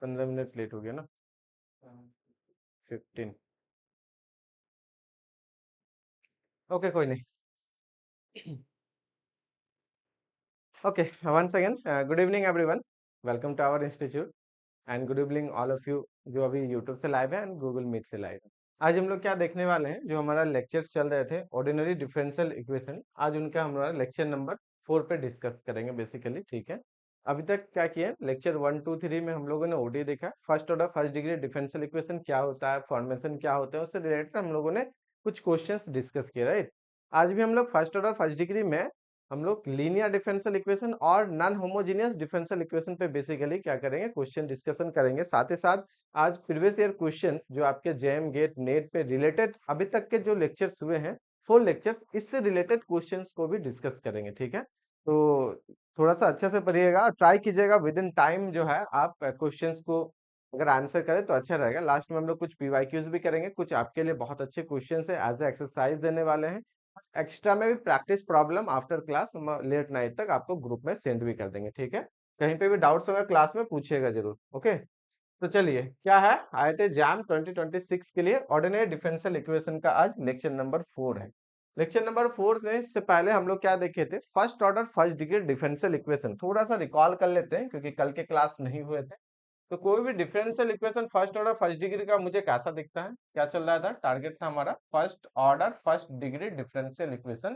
15 minute late हो गया ना। 15। ओके, कोई नहीं। Okay, once again good evening everyone. Welcome to our institute and good evening all of you जो अभी यूट्यूब से लाइव है एंड गूगल मीट से लाइव है। आज हम लोग क्या देखने वाले हैं, जो हमारा लेक्चर्स चल रहे थे ऑर्डिनरी डिफरेंशियल इक्वेशन, आज उनका हमारा लेक्चर नंबर 4 पे डिस्कस करेंगे बेसिकली। ठीक है, अभी तक क्या किया, लेक्चर 1 2 3 में हम लोगों ने ओडी देखा, first order first degree differential equation क्या होता है, फॉर्मेशन क्या होता है, उससे रिलेटेड हम लोगों ने कुछ क्वेश्चंस डिस्कस किए, राइट। आज भी हम लोग फर्स्ट ऑर्डर फर्स्ट डिग्री में हम लोग लीनियर डिफरेंशियल इक्वेशन और नॉन होमोजेनियस डिफरेंशियल इक्वेशन पे बेसिकली क्या करेंगे, क्वेश्चन डिस्कशन करेंगे। साथ ही साथ आज प्रीवियस ईयर क्वेश्चंस जो आपके जेएम गेट नेट पे रिलेटेड अभी तक के जो लेक्चर्स हुए हैं, 4 लेक्चर्स, इससे रिलेटेड क्वेश्चंस को भी डिस्कस करेंगे। ठीक है, तो थोड़ा सा अच्छे से पढ़िएगा और ट्राई कीजिएगा विद इन टाइम जो है आप क्वेश्चंस को अगर आंसर करें तो अच्छा रहेगा। लास्ट में हम लोग कुछ पीवाईक्यूज भी करेंगे, कुछ आपके लिए बहुत अच्छे क्वेश्चंस है एज ए एक्सरसाइज देने वाले हैं। एक्स्ट्रा में भी प्रैक्टिस प्रॉब्लम आफ्टर क्लास हम लेट नाइट तक आपको ग्रुप में सेंड भी कर देंगे। ठीक है, कहीं पे भी डाउट्स होगा क्लास में पूछिएगा जरूर। ओके, तो चलिए, क्या है, आईआईटी जैम 2026 के लिए ऑर्डिनरी डिफरेंशियल इक्वेशन का आज लेक्चर नंबर 4 है। लेक्चर नंबर 4 में से पहले हम लोग क्या देखे थे, first order first degree differential equation, थोड़ा सा रिकॉल कर लेते हैं क्योंकि कल के क्लास नहीं हुए थे। तो कोई भी differential equation first order first degree का मुझे कैसा दिखता है, क्या चल रहा था, टारगेट था हमारा first order first degree differential equation.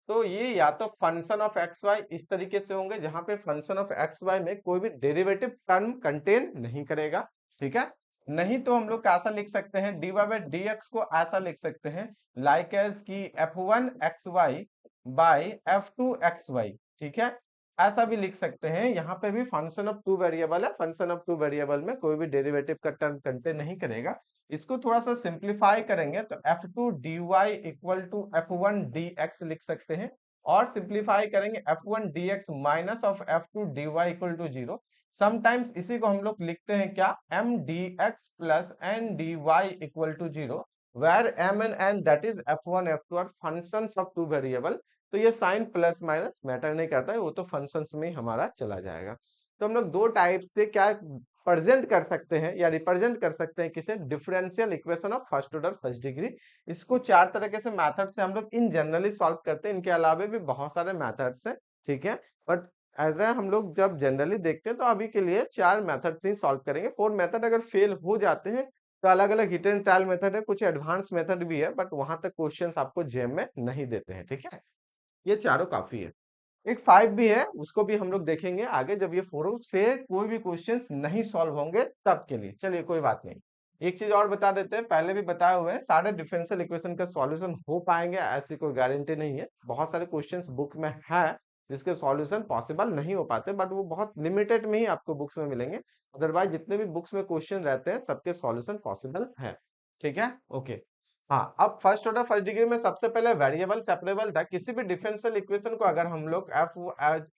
तो ये या तो फंक्शन ऑफ एक्स वाई इस तरीके से होंगे जहां पे फंक्शन ऑफ एक्स वाई में कोई भी डेरिवेटिव टर्म कंटेन नहीं करेगा। ठीक है, नहीं तो हम लोग कैसा लिख सकते हैं, D Y by D X को ऐसा लिख सकते हैं लाइक एज की F one X Y by F two X Y. ठीक है, ऐसा भी लिख सकते हैं। यहाँ पे भी फंक्शन ऑफ टू वेरिएबल है, फंक्शन ऑफ टू वेरिएबल में कोई भी डेरिवेटिव का टर्म कंटेन नहीं करेगा। इसको थोड़ा सा सिंप्लीफाई करेंगे तो F two D Y equal to F one D X लिख सकते हैं, और सिंप्लीफाई करेंगे F one D X minus of F two D Y equal to zero. Sometimes इसी को हम लोग लिखते हैं क्या, M D x plus N D Y equal to zero, where M and N that is F one F two are functions of two variable. तो ये sign plus minus matter नहीं करता है, वो तो फंक्शंस में ही हमारा चला जाएगा। तो हम लोग दो टाइप से क्या प्रेजेंट कर सकते हैं या रिप्रेजेंट कर सकते हैं किसे, differential equation of first order first degree. इसको चार तरीके से मेथड से हम लोग इन जनरली सॉल्व करते हैं, इनके अलावा भी बहुत सारे मेथड्स हैं। ठीक है, बट एज हम लोग जब जनरली देखते हैं तो अभी के लिए चार मेथड से ही सॉल्व करेंगे। फोर मेथड अगर फेल हो जाते हैं तो अलग अलग हिट एंड ट्रायल मेथड है, कुछ एडवांस मेथड भी है, बट वहां तक क्वेश्चंस आपको जेम में नहीं देते हैं। ठीक है, ये चारों काफी है। एक 5 भी है, उसको भी हम लोग देखेंगे आगे जब ये 4 से कोई भी क्वेश्चंस नहीं सॉल्व होंगे तब के लिए। चलिए कोई बात नहीं, एक चीज और बता देते हैं, पहले भी बताए हुए हैं, सारे डिफरेंशियल इक्वेशन का सॉल्यूशन हो पाएंगे ऐसी कोई गारंटी नहीं है। बहुत सारे क्वेश्चंस बुक में है जिसके सॉल्यूशन पॉसिबल नहीं हो पाते, बट वो बहुत लिमिटेड में ही आपको बुक्स में मिलेंगे। अदरवाइज जितने भी बुक्स में क्वेश्चन रहते हैं सबके सॉल्यूशन पॉसिबल है। ठीक है, ओके। हाँ, अब फर्स्ट ऑर्डर फर्स्ट डिग्री में सबसे पहले वेरिएबल सेपरेबल था। किसी भी डिफरेंशियल इक्वेशन को अगर हम लोग एफ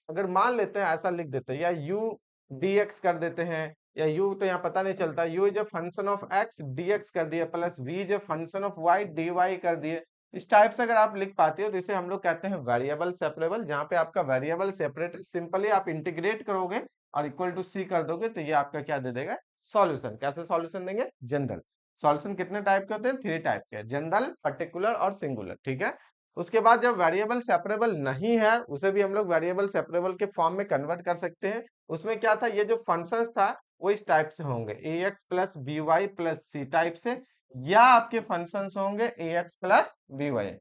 अगर मान लेते हैं, ऐसा लिख देते हैं, या यू डी एक्स कर देते हैं, या यू तो यहाँ पता नहीं चलता, U is a function of X D X कर दिया, plus V is a function of Y D Y कर दिए। इस टाइप से अगर आप लिख पाते हो तो इसे हम लोग कहते हैं वेरिएबल सेपरेबल, जहाँ पे आपका वेरिएबल सेपरेट सिंपली आप इंटीग्रेट करोगे और इक्वल टू सी कर दोगे तो ये आपका क्या दे देगा, सॉल्यूशन। कैसे सॉल्यूशन देंगे, जनरल। सॉल्यूशन कितने टाइप के होते हैं, 3 टाइप के, जनरल, पर्टिकुलर और सिंगुलर। ठीक है, उसके बाद जब वेरिएबल सेपरेबल नहीं है उसे भी हम लोग वेरिएबल सेपरेबल के फॉर्म में कन्वर्ट कर सकते हैं। उसमें क्या था, ये जो फंक्शंस था वो इस टाइप से होंगे, A X plus B Y plus C type से, या आपके फंक्शंस होंगे A X plus B Y.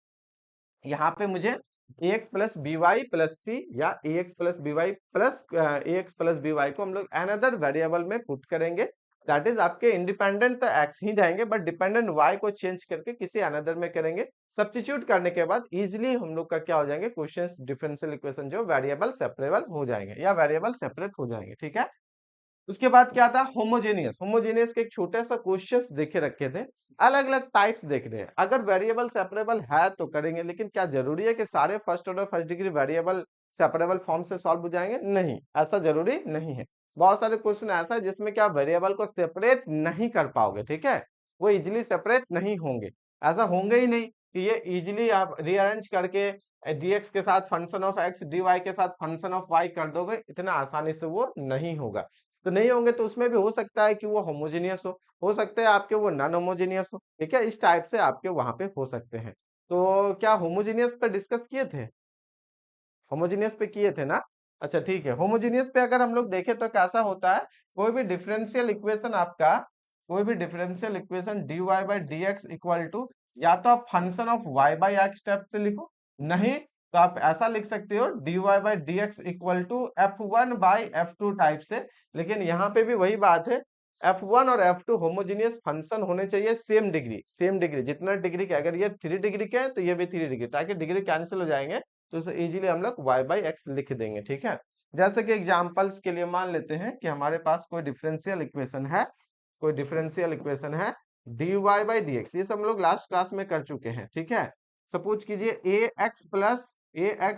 यहाँ पे मुझे A X plus B Y plus C या A X plus B Y plus A X plus B Y को हम लोग अनदर वेरिएबल में पुट करेंगे। दैट इज आपके इंडिपेंडेंट तो एक्स ही जाएंगे, बट डिपेंडेंट वाई को चेंज करके किसी अनदर में करेंगे। सब्स्टिट्यूट करने के बाद इजिली हम लोग का क्या हो जाएंगे, क्वेश्चन डिफरेंशियल इक्वेशन जो वेरिएबल सेपरेबल हो जाएंगे या वेरिएबल सेपरेट हो जाएंगे। ठीक है, उसके बाद क्या था, होमोजेनियस। होमोजेनियस के एक छोटे सा क्वेश्चंस देखे रखे थे, अलग अलग टाइप्स देख रहे हैं। अगर वेरिएबल सेपरेबल है तो करेंगे, लेकिन क्या जरूरी है कि सारे first order first degree variable separable form से सॉल्व हो जाएंगे, नहीं, ऐसा जरूरी नहीं है। बहुत सारे क्वेश्चन ऐसा है जिसमें क्या वेरिएबल को सेपरेट नहीं कर पाओगे। ठीक है, वो इजिली सेपरेट नहीं होंगे, ऐसा होंगे ही नहीं कि ये इजिली आप रीअरेंज करके dx के साथ फंक्शन ऑफ x dy के साथ फंक्शन ऑफ y कर दोगे, इतना आसानी से वो नहीं होगा। तो नहीं होंगे तो उसमें भी हो सकता है कि वो होमोजेनियस हो सकता है आपके वो नॉन होमोजेनियस हो, ठीक है, इस टाइप से आपके वहां पे हो सकते हैं। तो क्या होमोजेनियस पे डिस्कस किए थे? होमोजेनियस पे किए थे ना? अच्छा ठीक है, होमोजेनियस पे अगर हम लोग देखें तो कैसा होता है, कोई भी डिफरेंशियल इक्वेशन आपका, कोई भी differential equation dy by D x equal to, या तो आप function of y by X type से लिखो, नहीं तो आप ऐसा लिख सकते हो dy by D x equal to f1 by f2 type से। लेकिन यहाँ पे भी वही बात है, f1 और f2 होमोजेनियस फंक्शन होने चाहिए सेम डिग्री, जितना डिग्री के, अगर ये 3 डिग्री के हैं तो ये भी 3 डिग्री, ताकि डिग्री कैंसिल हो जाएंगे, तो इसे इजीली हम लोग y बाई एक्स लिख देंगे, ठीक है। जैसे कि एग्जांपल्स के लिए मान लेते हैं कि हमारे पास कोई डिफरेंशियल इक्वेशन है, कोई डिफरेंशियल इक्वेशन है dy बाई डी एक्स, ये सब हम लोग लास्ट क्लास में कर चुके हैं, ठीक है। सपोज कीजिए ए एक्स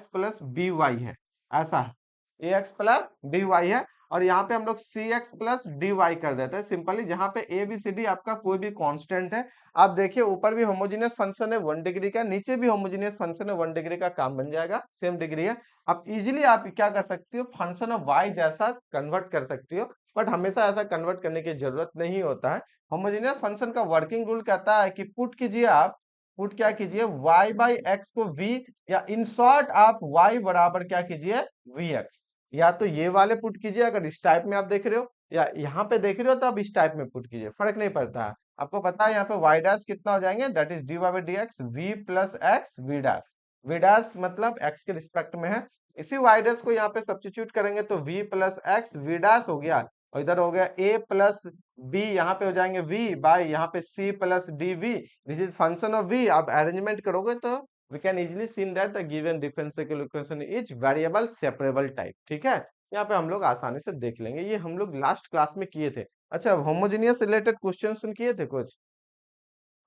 प्लस बी वाई है, ऐसा है, ए एक्स प्लस बी वाई है, और यहाँ पे हम लोग सी एक्स प्लस डी वाई कर देते हैं सिंपली, जहां पे ए बी सी डी आपका कोई भी कांस्टेंट है। आप देखिए ऊपर भी होमोजेनियस फंक्शन है 1 डिग्री का, नीचे भी होमोजेनियस फंक्शन है 1 डिग्री का, काम बन जाएगा, सेम डिग्री है। अब इजीली आप क्या कर सकती हो, फंक्शन ऑफ y जैसा कन्वर्ट कर सकती हो, बट हमेशा ऐसा कन्वर्ट करने की जरूरत नहीं होता है। होमोजेनियस फंक्शन का वर्किंग रूल कहता है कि पुट कीजिए, आप पुट क्या कीजिए, y बाई एक्स को v, या इन शॉर्ट आप y बराबर क्या कीजिए, vx, या तो ये वाले पुट कीजिए अगर इस टाइप में आप देख रहे हो, या यहाँ पे देख रहे हो तो आप इस टाइप में पुट कीजिए, फर्क नहीं पड़ता है। आपको पता है यहाँ पे y डैश कितना हो जाएंगे, that is D Y by D X v plus X v dash मतलब x के रिस्पेक्ट में है। इसी y डैश को यहाँ पे सब्स्टिट्यूट करेंगे तो v plus X v dash हो गया, और इधर हो गया a प्लस b, यहाँ पे हो जाएंगे v बाई यहाँ पे c plus D V, this is function of v। आप अरेंजमेंट करोगे तो we can easily see that the given differential equation is variable separable type, ठीक है। यहाँ पे हम लोग आसानी से देख लेंगे, ये हम लोग लास्ट क्लास में किए थे। अच्छा, होमोजेनियस रिलेटेड क्वेश्चंस किए थे, कुछ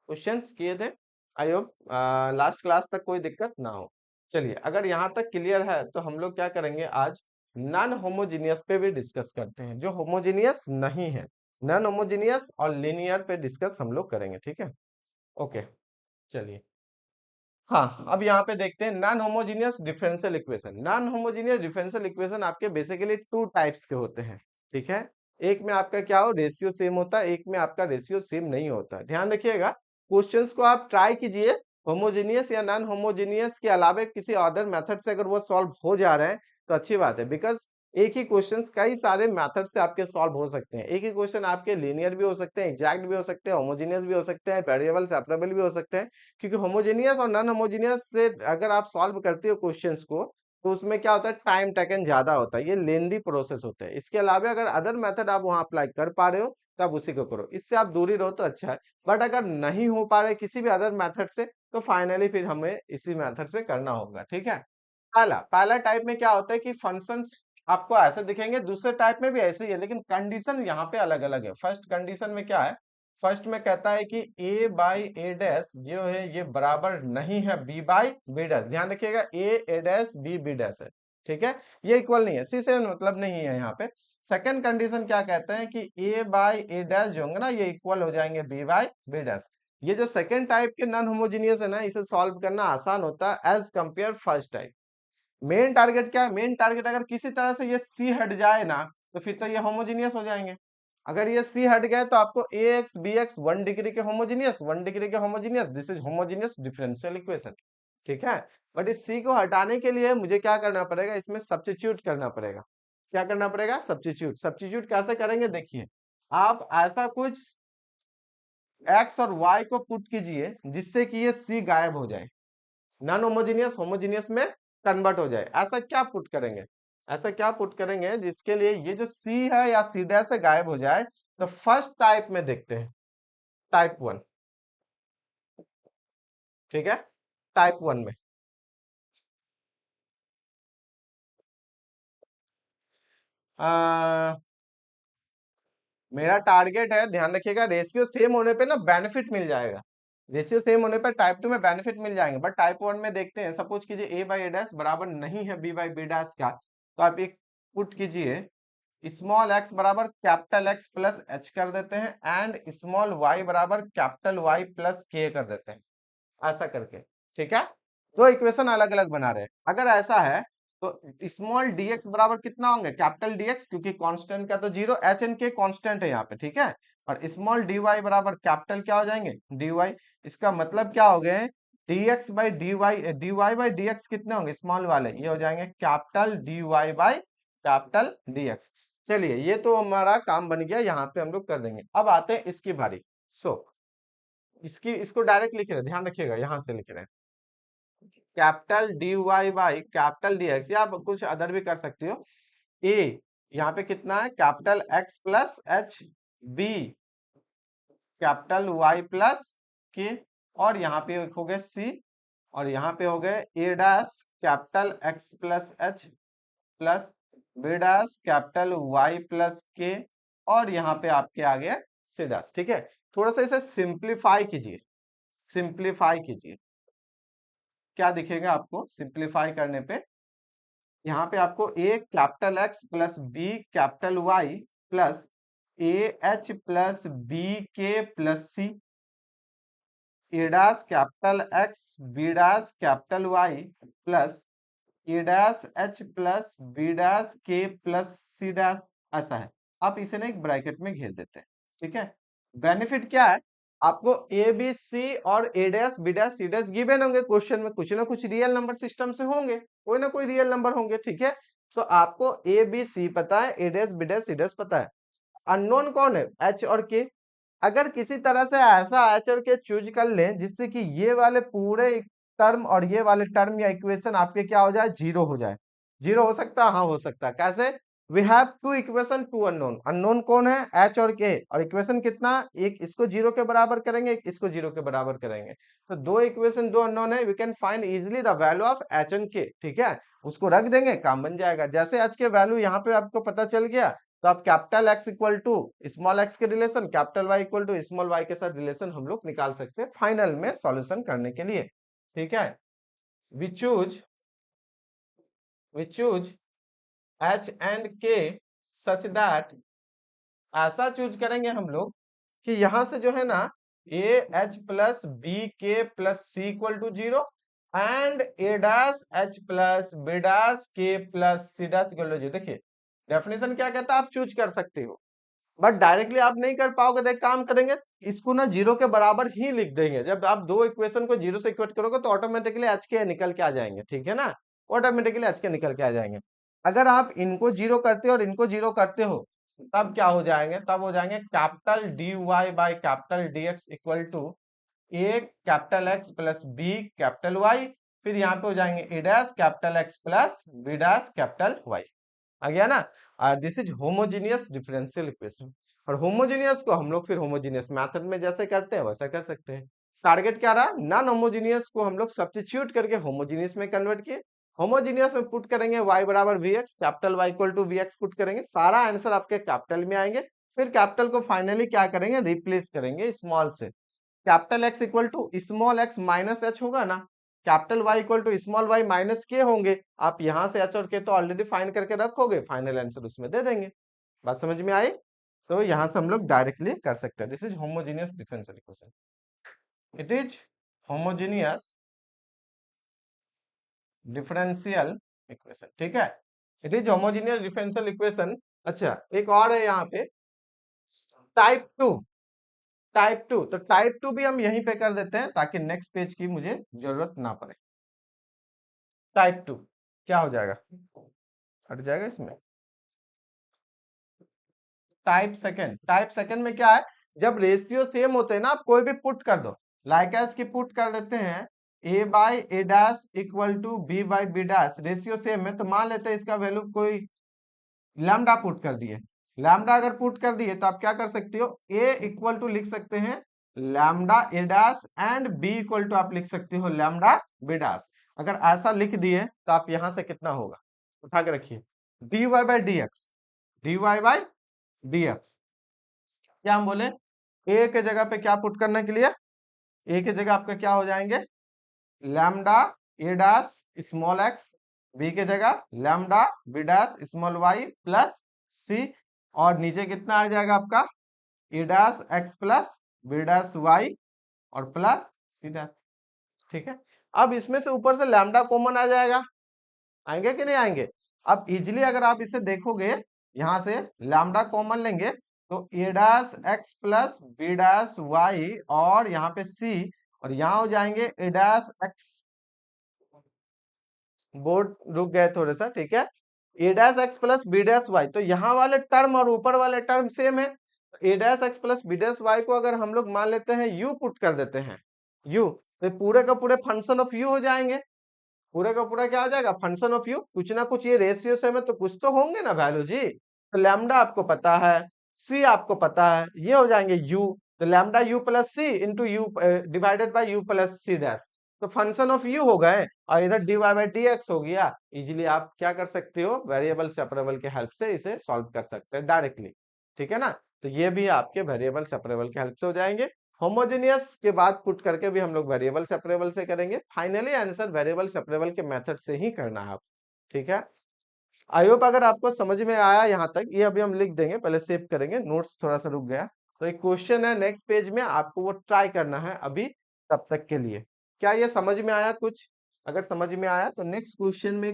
क्वेश्चंस किए थे, आई होप लास्ट क्लास तक कोई दिक्कत ना हो। चलिए, अगर यहाँ तक क्लियर है तो हम लोग क्या करेंगे, आज नॉन होमोजेनियस पे भी डिस्कस करते हैं, जो होमोजेनियस नहीं है, नॉन होमोजेनियस और लीनियर पे डिस्कस हम लोग करेंगे, ठीक है। ओके, चलिए, हाँ, अब यहाँ पे देखते हैं non homogeneous differential equation. Non homogeneous differential equation आपके बेसिकली 2 टाइप्स के होते हैं, ठीक है। एक में आपका क्या हो, रेशियो सेम होता है, एक में आपका रेशियो सेम नहीं होता। ध्यान रखिएगा, क्वेश्चंस को आप ट्राई कीजिए, होमोजेनियस या नॉन होमोजेनियस के अलावा किसी अदर मेथड से अगर वो सॉल्व हो जा रहे हैं तो अच्छी बात है, बिकॉज एक ही क्वेश्चन कई सारे मेथड से आपके सॉल्व हो सकते हैं। एक ही क्वेश्चन आपके लीनियर भी हो सकते हैं, एग्जैक्ट भी हो सकते हैं, होमोजेनियस भी हो सकते हैं, वेरिएबल सेपरेबल भी हो सकते हैं। क्योंकि होमोजेनियस और नॉन होमोजेनियस से अगर आप सॉल्व करते हो क्वेश्चंस को, तो उसमें क्या होता है, टाइम टेकन ज्यादा होता है, ये लेंदी प्रोसेस होता है। इसके अलावा अगर अदर मेथड आप वहां अप्लाई कर पा रहे हो तो आप उसी को करो, इससे आप दूरी रहो तो अच्छा है। बट अगर नहीं हो पा रहे किसी भी अदर मेथड से, तो फाइनली फिर हमें इसी मेथड से करना होगा, ठीक है। पहला पहला टाइप में क्या होता है कि फंक्शंस आपको ऐसे दिखेंगे, दूसरे टाइप में भी ऐसे ही है, लेकिन कंडीशन यहाँ पे अलग अलग है। फर्स्ट कंडीशन में क्या है, फर्स्ट में कहता है कि a बाई ए डैश जो है ये बराबर नहीं है b बाई बी डैश। ध्यान रखिएगा, a डैश b डैश है, ठीक है, ये इक्वल नहीं है, सी से मतलब नहीं है यहाँ पे। सेकंड कंडीशन क्या कहते हैं कि a बाई ए डैश जो होंगे ना, ये इक्वल हो जाएंगे b बाई बी डैश। ये जो सेकंड टाइप के नॉन होमोजेनियस है ना, इसे सॉल्व करना आसान होता है as compare first type. Main target क्या है, मेन टारगेट अगर किसी तरह से ये सी हट जाए ना, तो फिर तो ये होमोजेनियस हो जाएंगे। अगर ये सी हट गए तो आपको ए एक्स बी एक्स 1 डिग्री के होमोजेनियस, 1 डिग्री के homogeneous, this is homogeneous differential equation, ठीक है। बट इस सी को हटाने के लिए मुझे क्या करना पड़ेगा, इसमें सब्स्टिट्यूट करना पड़ेगा। क्या करना पड़ेगा, सब्स्टिट्यूट। सब्स्टिट्यूट कैसे करेंगे, देखिए, आप ऐसा कुछ एक्स और वाई को पुट कीजिए जिससे कि ये सी गायब हो जाए, नॉन होमोजेनियस होमोजेनियस में कन्वर्ट हो जाए। ऐसा क्या पुट करेंगे, ऐसा क्या पुट करेंगे जिसके लिए ये जो सी है या सी डैश से गायब हो जाए। तो फर्स्ट टाइप में देखते हैं, टाइप 1, ठीक है, टाइप 1 में आ, मेरा टारगेट है, ध्यान रखिएगा, रेशियो सेम होने पे ना बेनिफिट मिल जाएगा, रेशियो सेम होने पर टाइप 2 में बेनिफिट मिल जाएंगे, बट टाइप 1 में देखते हैं। सपोज कीजिए ए बाई ए डैश बराबर नहीं है बी बाई बी डैश का, तो आप एक पुट कीजिए, स्मॉल एक्स बराबर कैपिटल एक्स प्लस एच कर देते हैं, एंड स्मॉल वाई बराबर कैपिटल वाई प्लस के कर देते हैं, ऐसा करके, ठीक है। दो इक्वेशन अलग अलग बना रहे हैं। अगर ऐसा है तो स्मॉल dx बराबर कितना होंगे, कैपिटल dx, क्योंकि कांस्टेंट का तो जीरो, एच एंड के कांस्टेंट है यहाँ पे, ठीक है। और स्मॉल dy बराबर कैपिटल क्या हो जाएंगे, dy। इसका मतलब क्या हो गए, dx by dy by dx कितने होंगे, स्मॉल वाले, ये हो जाएंगे capital dy by capital dx। चलिए ये तो हमारा काम बन गया, यहाँ पे हम लोग कर देंगे। अब आते हैं इसकी बारी। इसको डायरेक्ट लिख रहे हैं, ध्यान रखिएगा, यहाँ से लिख रहे हैं capital dy by capital dx, या आप कुछ अदर भी कर सकते हो। ए यहाँ पे कितना है, capital x plus H, B capital y plus K, और यहाँ पे हो गए c, और यहाँ पे हो गए A dash capital x plus H plus B dash capital y plus K, और यहाँ पे आपके आ गया सी डैश, ठीक है। थोड़ा सा इसे सिंप्लीफाई कीजिए, सिंप्लीफाई कीजिए, क्या दिखेगा आपको सिंप्लीफाई करने पे, यहाँ पे आपको A capital x plus B capital Y plus A H plus B K plus C, A dash capital X B dash capital Y plus A dash H plus B dash K plus C dash, ऐसा है। आप इसे ना एक bracket में घेर देते हैं, ठीक है। बेनिफिट क्या है, आपको ए बी सी और A dash B dash C dash given होंगे, क्वेश्चन में कुछ ना कुछ रियल नंबर सिस्टम से होंगे, कोई ना कोई रियल नंबर होंगे, ठीक है। तो आपको ए बी सी पता है, A dash B dash C dash पता है, अननोन कौन है, एच और के। अगर किसी तरह से ऐसा एच और के चूज कर लें जिससे कि ये वाले पूरे टर्म और ये वाले टर्म या इक्वेशन आपके क्या हो जाए, जीरो हो जाए। जीरो हो सकता है, हाँ हो सकता है। कैसे, we have two equation, two unknown, unknown कौन है, एच और के, और इक्वेशन कितना, एक इसको जीरो के बराबर करेंगे, एक इसको जीरो के बराबर करेंगे, तो दो इक्वेशन दो अननोन है, we can find easily the value of H and K, ठीक है। उसको रख देंगे, काम बन जाएगा। जैसे एच के वैल्यू यहाँ पे आपको पता चल गया, तो आप capital x equal to small X के relation, capital Y equal to small Y के साथ रिलेशन हम लोग निकाल सकते हैं फाइनल में सॉल्यूशन करने के लिए, ठीक है। वी चूज एच एंड के सच दैट, ऐसा चूज करेंगे हम लोग कि यहां से जो है ना A H plus B K plus C equal to zero, and A dash H plus B dash K plus C dash equal to zero. देखिए डेफिनेशन क्या कहता है, आप चूज कर सकते हो, बट डायरेक्टली आप नहीं कर पाओगे। तो एक काम करेंगे, इसको ना जीरो के बराबर ही लिख देंगे। जब आप दो इक्वेशन को जीरो से इक्वेट करोगे तो ऑटोमेटिकली एच के निकल के आ जाएंगे, ठीक है ना, ऑटोमेटिकली एच के निकल के आ जाएंगे। अगर आप इनको जीरो करते हो और इनको जीरो करते हो, तब क्या हो जाएंगे, तब हो जाएंगे capital D Y by capital D x equal to A capital x plus B capital Y, फिर यहाँ पे हो जाएंगे A dash capital x plus B dash capital Y, आ गया ना। This is homogeneous differential equation, और होमोजीनियस को हम लोग फिर होमोजीनियस मेथड में जैसे करते हैं वैसा कर सकते हैं। टारगेट क्या रहा, नॉन होमोजीनियस को हम लोग सब्स्टिट्यूट करके होमोजीनियस में कन्वर्ट किए। होमोजीनियस में पुट करेंगे y बराबर V X, capital y equal to V X put करेंगे, सारा आंसर आपके कैपिटल में आएंगे। फिर कैपिटल को फाइनली क्या करेंगे, रिप्लेस करेंगे स्मॉल से। Capital x equal to small x minus H होगा ना, capital Y equal to small Y minus K होंगे। आप यहां से एच और के तो ऑलरेडी फाइंड करके रखोगे, फाइनल आंसर उसमें दे देंगे। बात समझ में आई, तो यहां से हम लोग डायरेक्टली कर सकते हैं। This is homogeneous differential equation, it is homogeneous differential equation, ठीक है। It is homogeneous differential equation. अच्छा एक और है यहाँ पे, टाइप टू। तो टाइप टू भी हम यहीं पे कर देते हैं ताकि नेक्स्ट पेज की मुझे जरूरत ना पड़े। टाइप टू क्या हो जाएगा, हट जाएगा इसमें। टाइप सेकंड में क्या है, जब रेशियो सेम होते हैं ना, आप कोई भी पुट कर दो, लाइक एस की पुट कर देते हैं A by A dash equal to B by B dash, ratio same है तो मान लेते हैं इसका वैल्यू कोई लैम्डा पुट कर दिए। लैम्डा अगर पुट कर दिए तो आप क्या कर सकते हो, ए इक्वल टू लिख सकते हैं lambda A dash, and B equal to आप लिख सकते हो लैम्डा बी डैश। अगर ऐसा लिख दिए तो आप यहां से कितना होगा, उठा के रखिए, D Y by D X, D Y by D X. क्या हम बोले, ए के जगह पे क्या पुट करने के लिए, ए के जगह आपका क्या हो जाएंगे, lambda A dash small X, B के जगह lambda B dash small Y plus C, और नीचे कितना आ जाएगा आपका A dash X plus B dash Y और प्लस सी डैश, ठीक है। अब इसमें से ऊपर से लैम्डा कॉमन आ जाएगा, आएंगे कि नहीं आएंगे? अब इजिली अगर आप इसे देखोगे, यहां से लैम्डा कॉमन लेंगे तो A dash X plus B dash Y और यहाँ पे सी, और यहाँ हो जाएंगे ए डैश एक्स, बोर्ड रुक गए थोड़ा सा, ठीक है, A dash X plus B dash Y, तो यहाँ वाले टर्म और ऊपर वाले टर्म सेम है। A dash X plus B dash Y को अगर हम लोग मान लेते हैं यू पुट कर देते हैं, यू, तो पूरे का पूरे फंक्शन ऑफ यू हो जाएंगे। पूरे का पूरा क्या आ जाएगा, फंक्शन ऑफ यू, कुछ ना कुछ ये रेशियो से में तो कुछ तो होंगे ना वैल्यू जी। तो लैम्डा आपको पता है, सी आपको पता है, ये हो जाएंगे यू, तो lambda U plus C into U divided by U plus C dash, तो फंक्शन ऑफ यू हो गए, और इधर D Y by D x हो गया। इजिली आप क्या कर सकते हो, वेरिएबल सेपरेबल के हेल्प से इसे सॉल्व कर सकते हैं डायरेक्टली, ठीक है ना। तो ये भी आपके वेरिएबल सेपरेबल के हेल्प से हो जाएंगे। होमोजेनियस के बाद पुट करके भी हम लोग वेरिएबल सेपरेबल से करेंगे, फाइनली आंसर वेरिएबल सेपरेबल के मेथड से ही करना है आप, ठीक है। आई होप अगर आपको समझ में आया यहाँ तक, ये अभी हम लिख देंगे, पहले सेव करेंगे, नोट्स थोड़ा सा रुक गया। तो एक क्वेश्चन है नेक्स्ट पेज में, आपको वो ट्राई करना है अभी, तब तक के लिए। क्या ये समझ में आया कुछ? अगर समझ में आया तो नेक्स्ट क्वेश्चन में,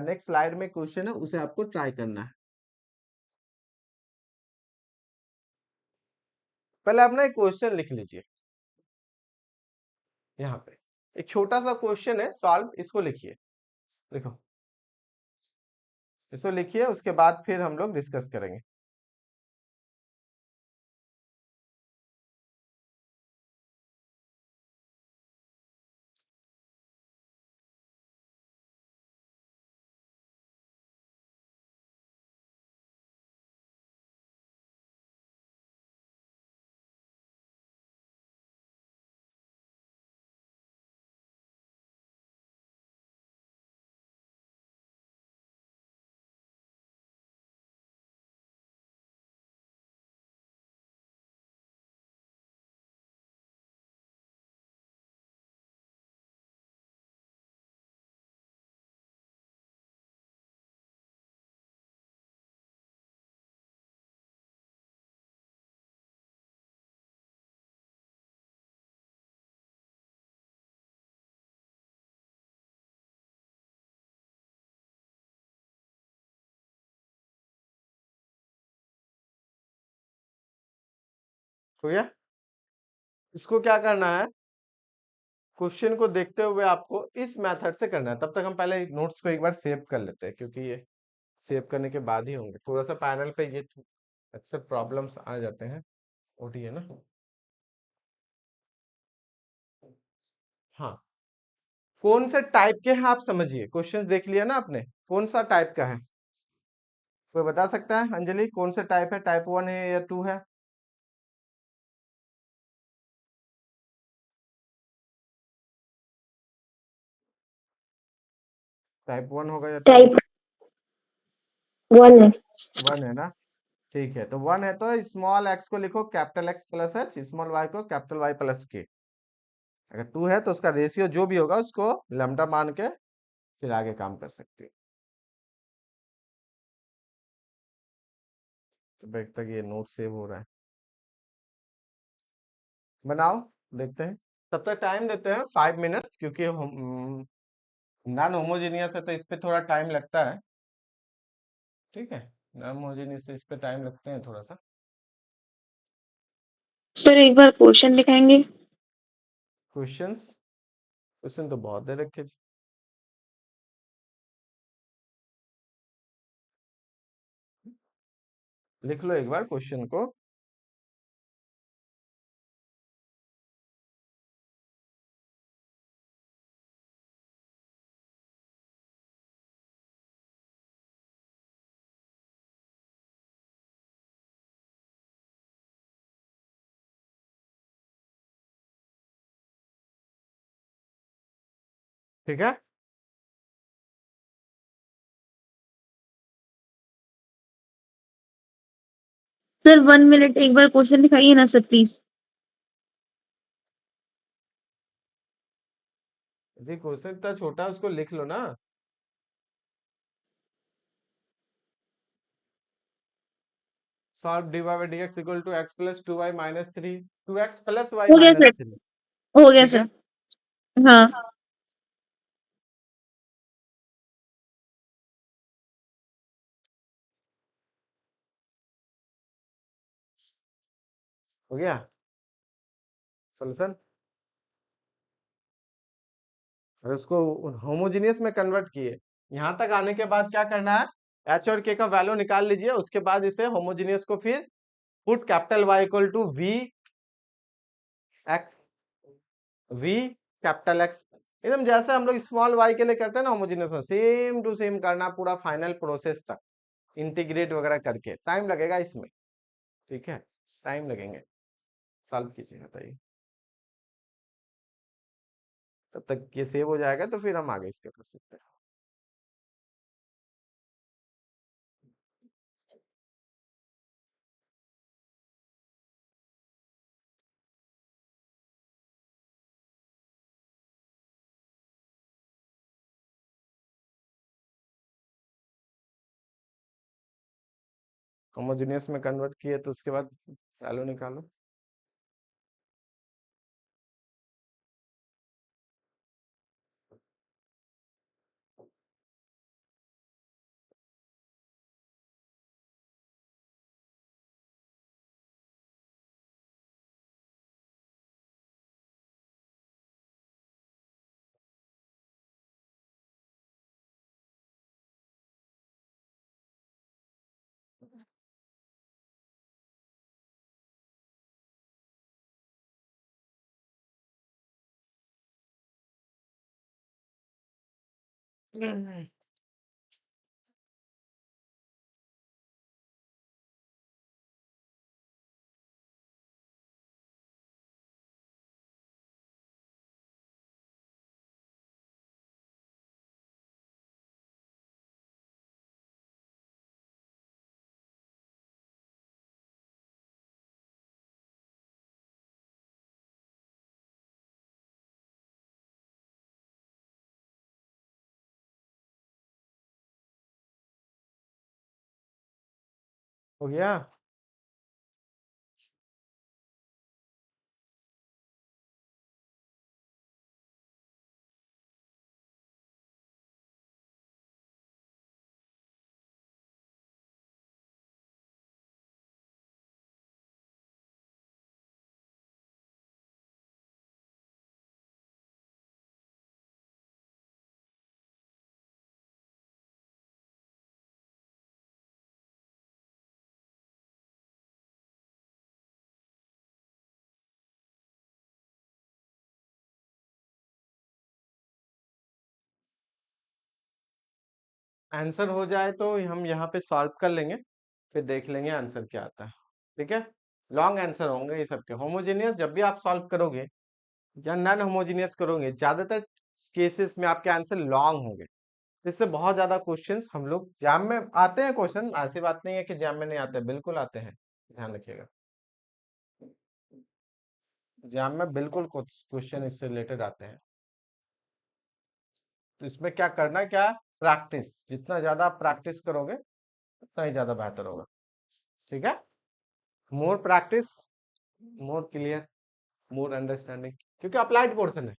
नेक्स्ट स्लाइड में क्वेश्चन है, उसे आपको ट्राई करना है। पहले आप ना एक क्वेश्चन लिख लीजिए, यहाँ पे एक छोटा सा क्वेश्चन है सॉल्व, इसको लिखिए, लिखो, इसको लिखिए, उसके बाद फिर हम लोग डिस्कस करेंगे। हो गया? इसको क्या करना है, क्वेश्चन को देखते हुए आपको इस मेथड से करना है। तब तक हम पहले नोट्स को एक बार सेव कर लेते हैं, क्योंकि ये सेव करने के बाद ही होंगे। थोड़ा सा पैनल पे ये अक्सर प्रॉब्लम्स आ जाते हैं, ओटी है ना। हाँ, कौन से टाइप के हैं आप समझिए, क्वेश्चन देख लिया ना आपने, कौन सा टाइप का है, कोई बता सकता है? अंजलि, कौन सा टाइप है, टाइप 1 है या 2 है? टाइप 1 होगा या 2? टाइप 1 है। 1 है ना, ठीक है। तो 1 है तो स्मॉल एक्स को लिखो capital x plus H, small Y को कैपिटल वाई प्लस के। अगर 2 है तो उसका रेशियो जो भी होगा उसको लैम्डा मान के फिर आगे काम कर सकते हो। तो जब तक ये नोट सेव हो रहा है, बनाओ, देखते हैं। तब तक टाइम देते हैं 5 मिनट्स, क्योंकि हम नॉन होमोजेनियस है तो इस पे थोड़ा टाइम लगता है, ठीक है। नॉन होमोजेनियस से इस पे टाइम लगते हैं थोड़ा सा। सर एक बार क्वेश्चन दिखाएंगे? क्वेश्चंस, क्वेश्चन तो बहुत दे रखे जी। लिख लो एक बार क्वेश्चन को। ठीक है, सर 1 मिनट एक बार क्वेश्चन दिखाइए ना सर प्लीज। जी क्वेश्चन इतना छोटा है, उसको लिख लो ना। Solve dy by dx equal to x plus 2y माइनस 3, 2x प्लस y हो गया माइनस सर। 3, हो गया ठीक है। सर। हाँ। हो गया सोल्यूशन। और उसको होमोजीनियस में कन्वर्ट किए। यहां तक आने के बाद क्या करना है, एच और के का वैल्यू निकाल लीजिए, उसके बाद इसे होमोजीनियस को फिर put capital Y equal to V X, V capital X, एकदम जैसे हम लोग स्मॉल वाई के लिए करते हैं ना होमोजीनियस, सेम टू सेम करना पूरा फाइनल प्रोसेस तक, इंटीग्रेट वगैरह करके। टाइम लगेगा इसमें, ठीक है, टाइम लगेंगे। सॉल्व कीजिए, बताइए। तब तक ये सेव हो जाएगा तो फिर हम आगे इसके कर सकते हैं। होमोजीनियस में कन्वर्ट किए तो उसके बाद वैल्यू निकालो। हो गया। आंसर हो जाए तो हम यहाँ पे सॉल्व कर लेंगे, फिर देख लेंगे आंसर क्या आता है। ठीक है, लॉन्ग आंसर होंगे ये सबके। होमोजेनियस जब भी आप सॉल्व करोगे या नॉन होमोजीनियस करोगे, ज्यादातर केसेस में आपके आंसर लॉन्ग होंगे। इससे बहुत ज्यादा क्वेश्चंस हम लोग जैम में आते हैं, क्वेश्चन ऐसी बात नहीं है कि जैम में नहीं आते, बिल्कुल आते हैं, ध्यान रखिएगा। जैम में बिल्कुल कुछ क्वेश्चन इससे रिलेटेड आते हैं। तो इसमें क्या करना है, क्या प्रैक्टिस, जितना ज्यादा आप प्रैक्टिस करोगे उतना ही ज्यादा बेहतर होगा। ठीक है, मोर प्रैक्टिस मोर क्लियर मोर अंडरस्टैंडिंग, क्योंकि अप्लाइड पोर्शन है,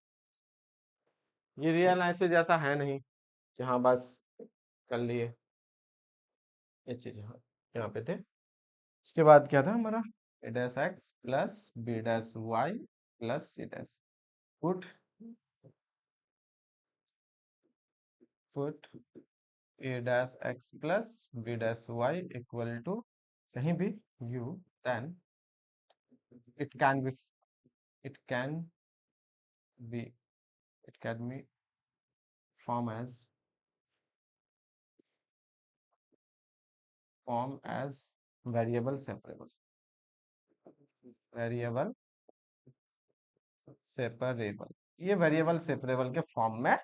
ये रियल ऐसे जैसा है नहीं कि हाँ बस कर लिए। ये चीज यहाँ पे थे। उसके बाद क्या था हमारा, A dash X plus B dash Y plus C dash, put put A dash X plus B dash Y equal to कहीं भी U, then it can be it can be it can be form as variable separable, variable separable, ये variable separable के form में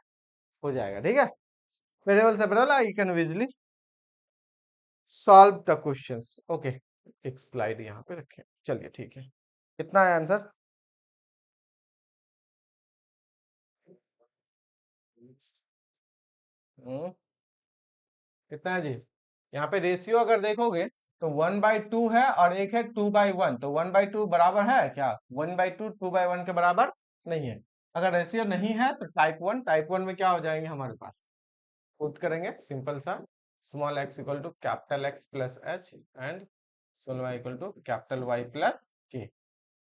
हो जाएगा। ठीक है, variable separable, I can easily solve the questions. Okay, एक स्लाइड यहाँ पे रखें, चलिए ठीक है। कितना है आंसर, कितना है जी। यहाँ पे रेशियो अगर देखोगे तो 1/2 है और एक है 2/1, तो 1/2 बराबर है क्या, 1/2 2/1 के बराबर नहीं है। अगर रेशियो नहीं है तो टाइप वन में क्या हो जाएंगे हमारे पास, पुट करेंगे सिंपल सा, small x equal to capital x plus h and small y equal to capital Y plus k.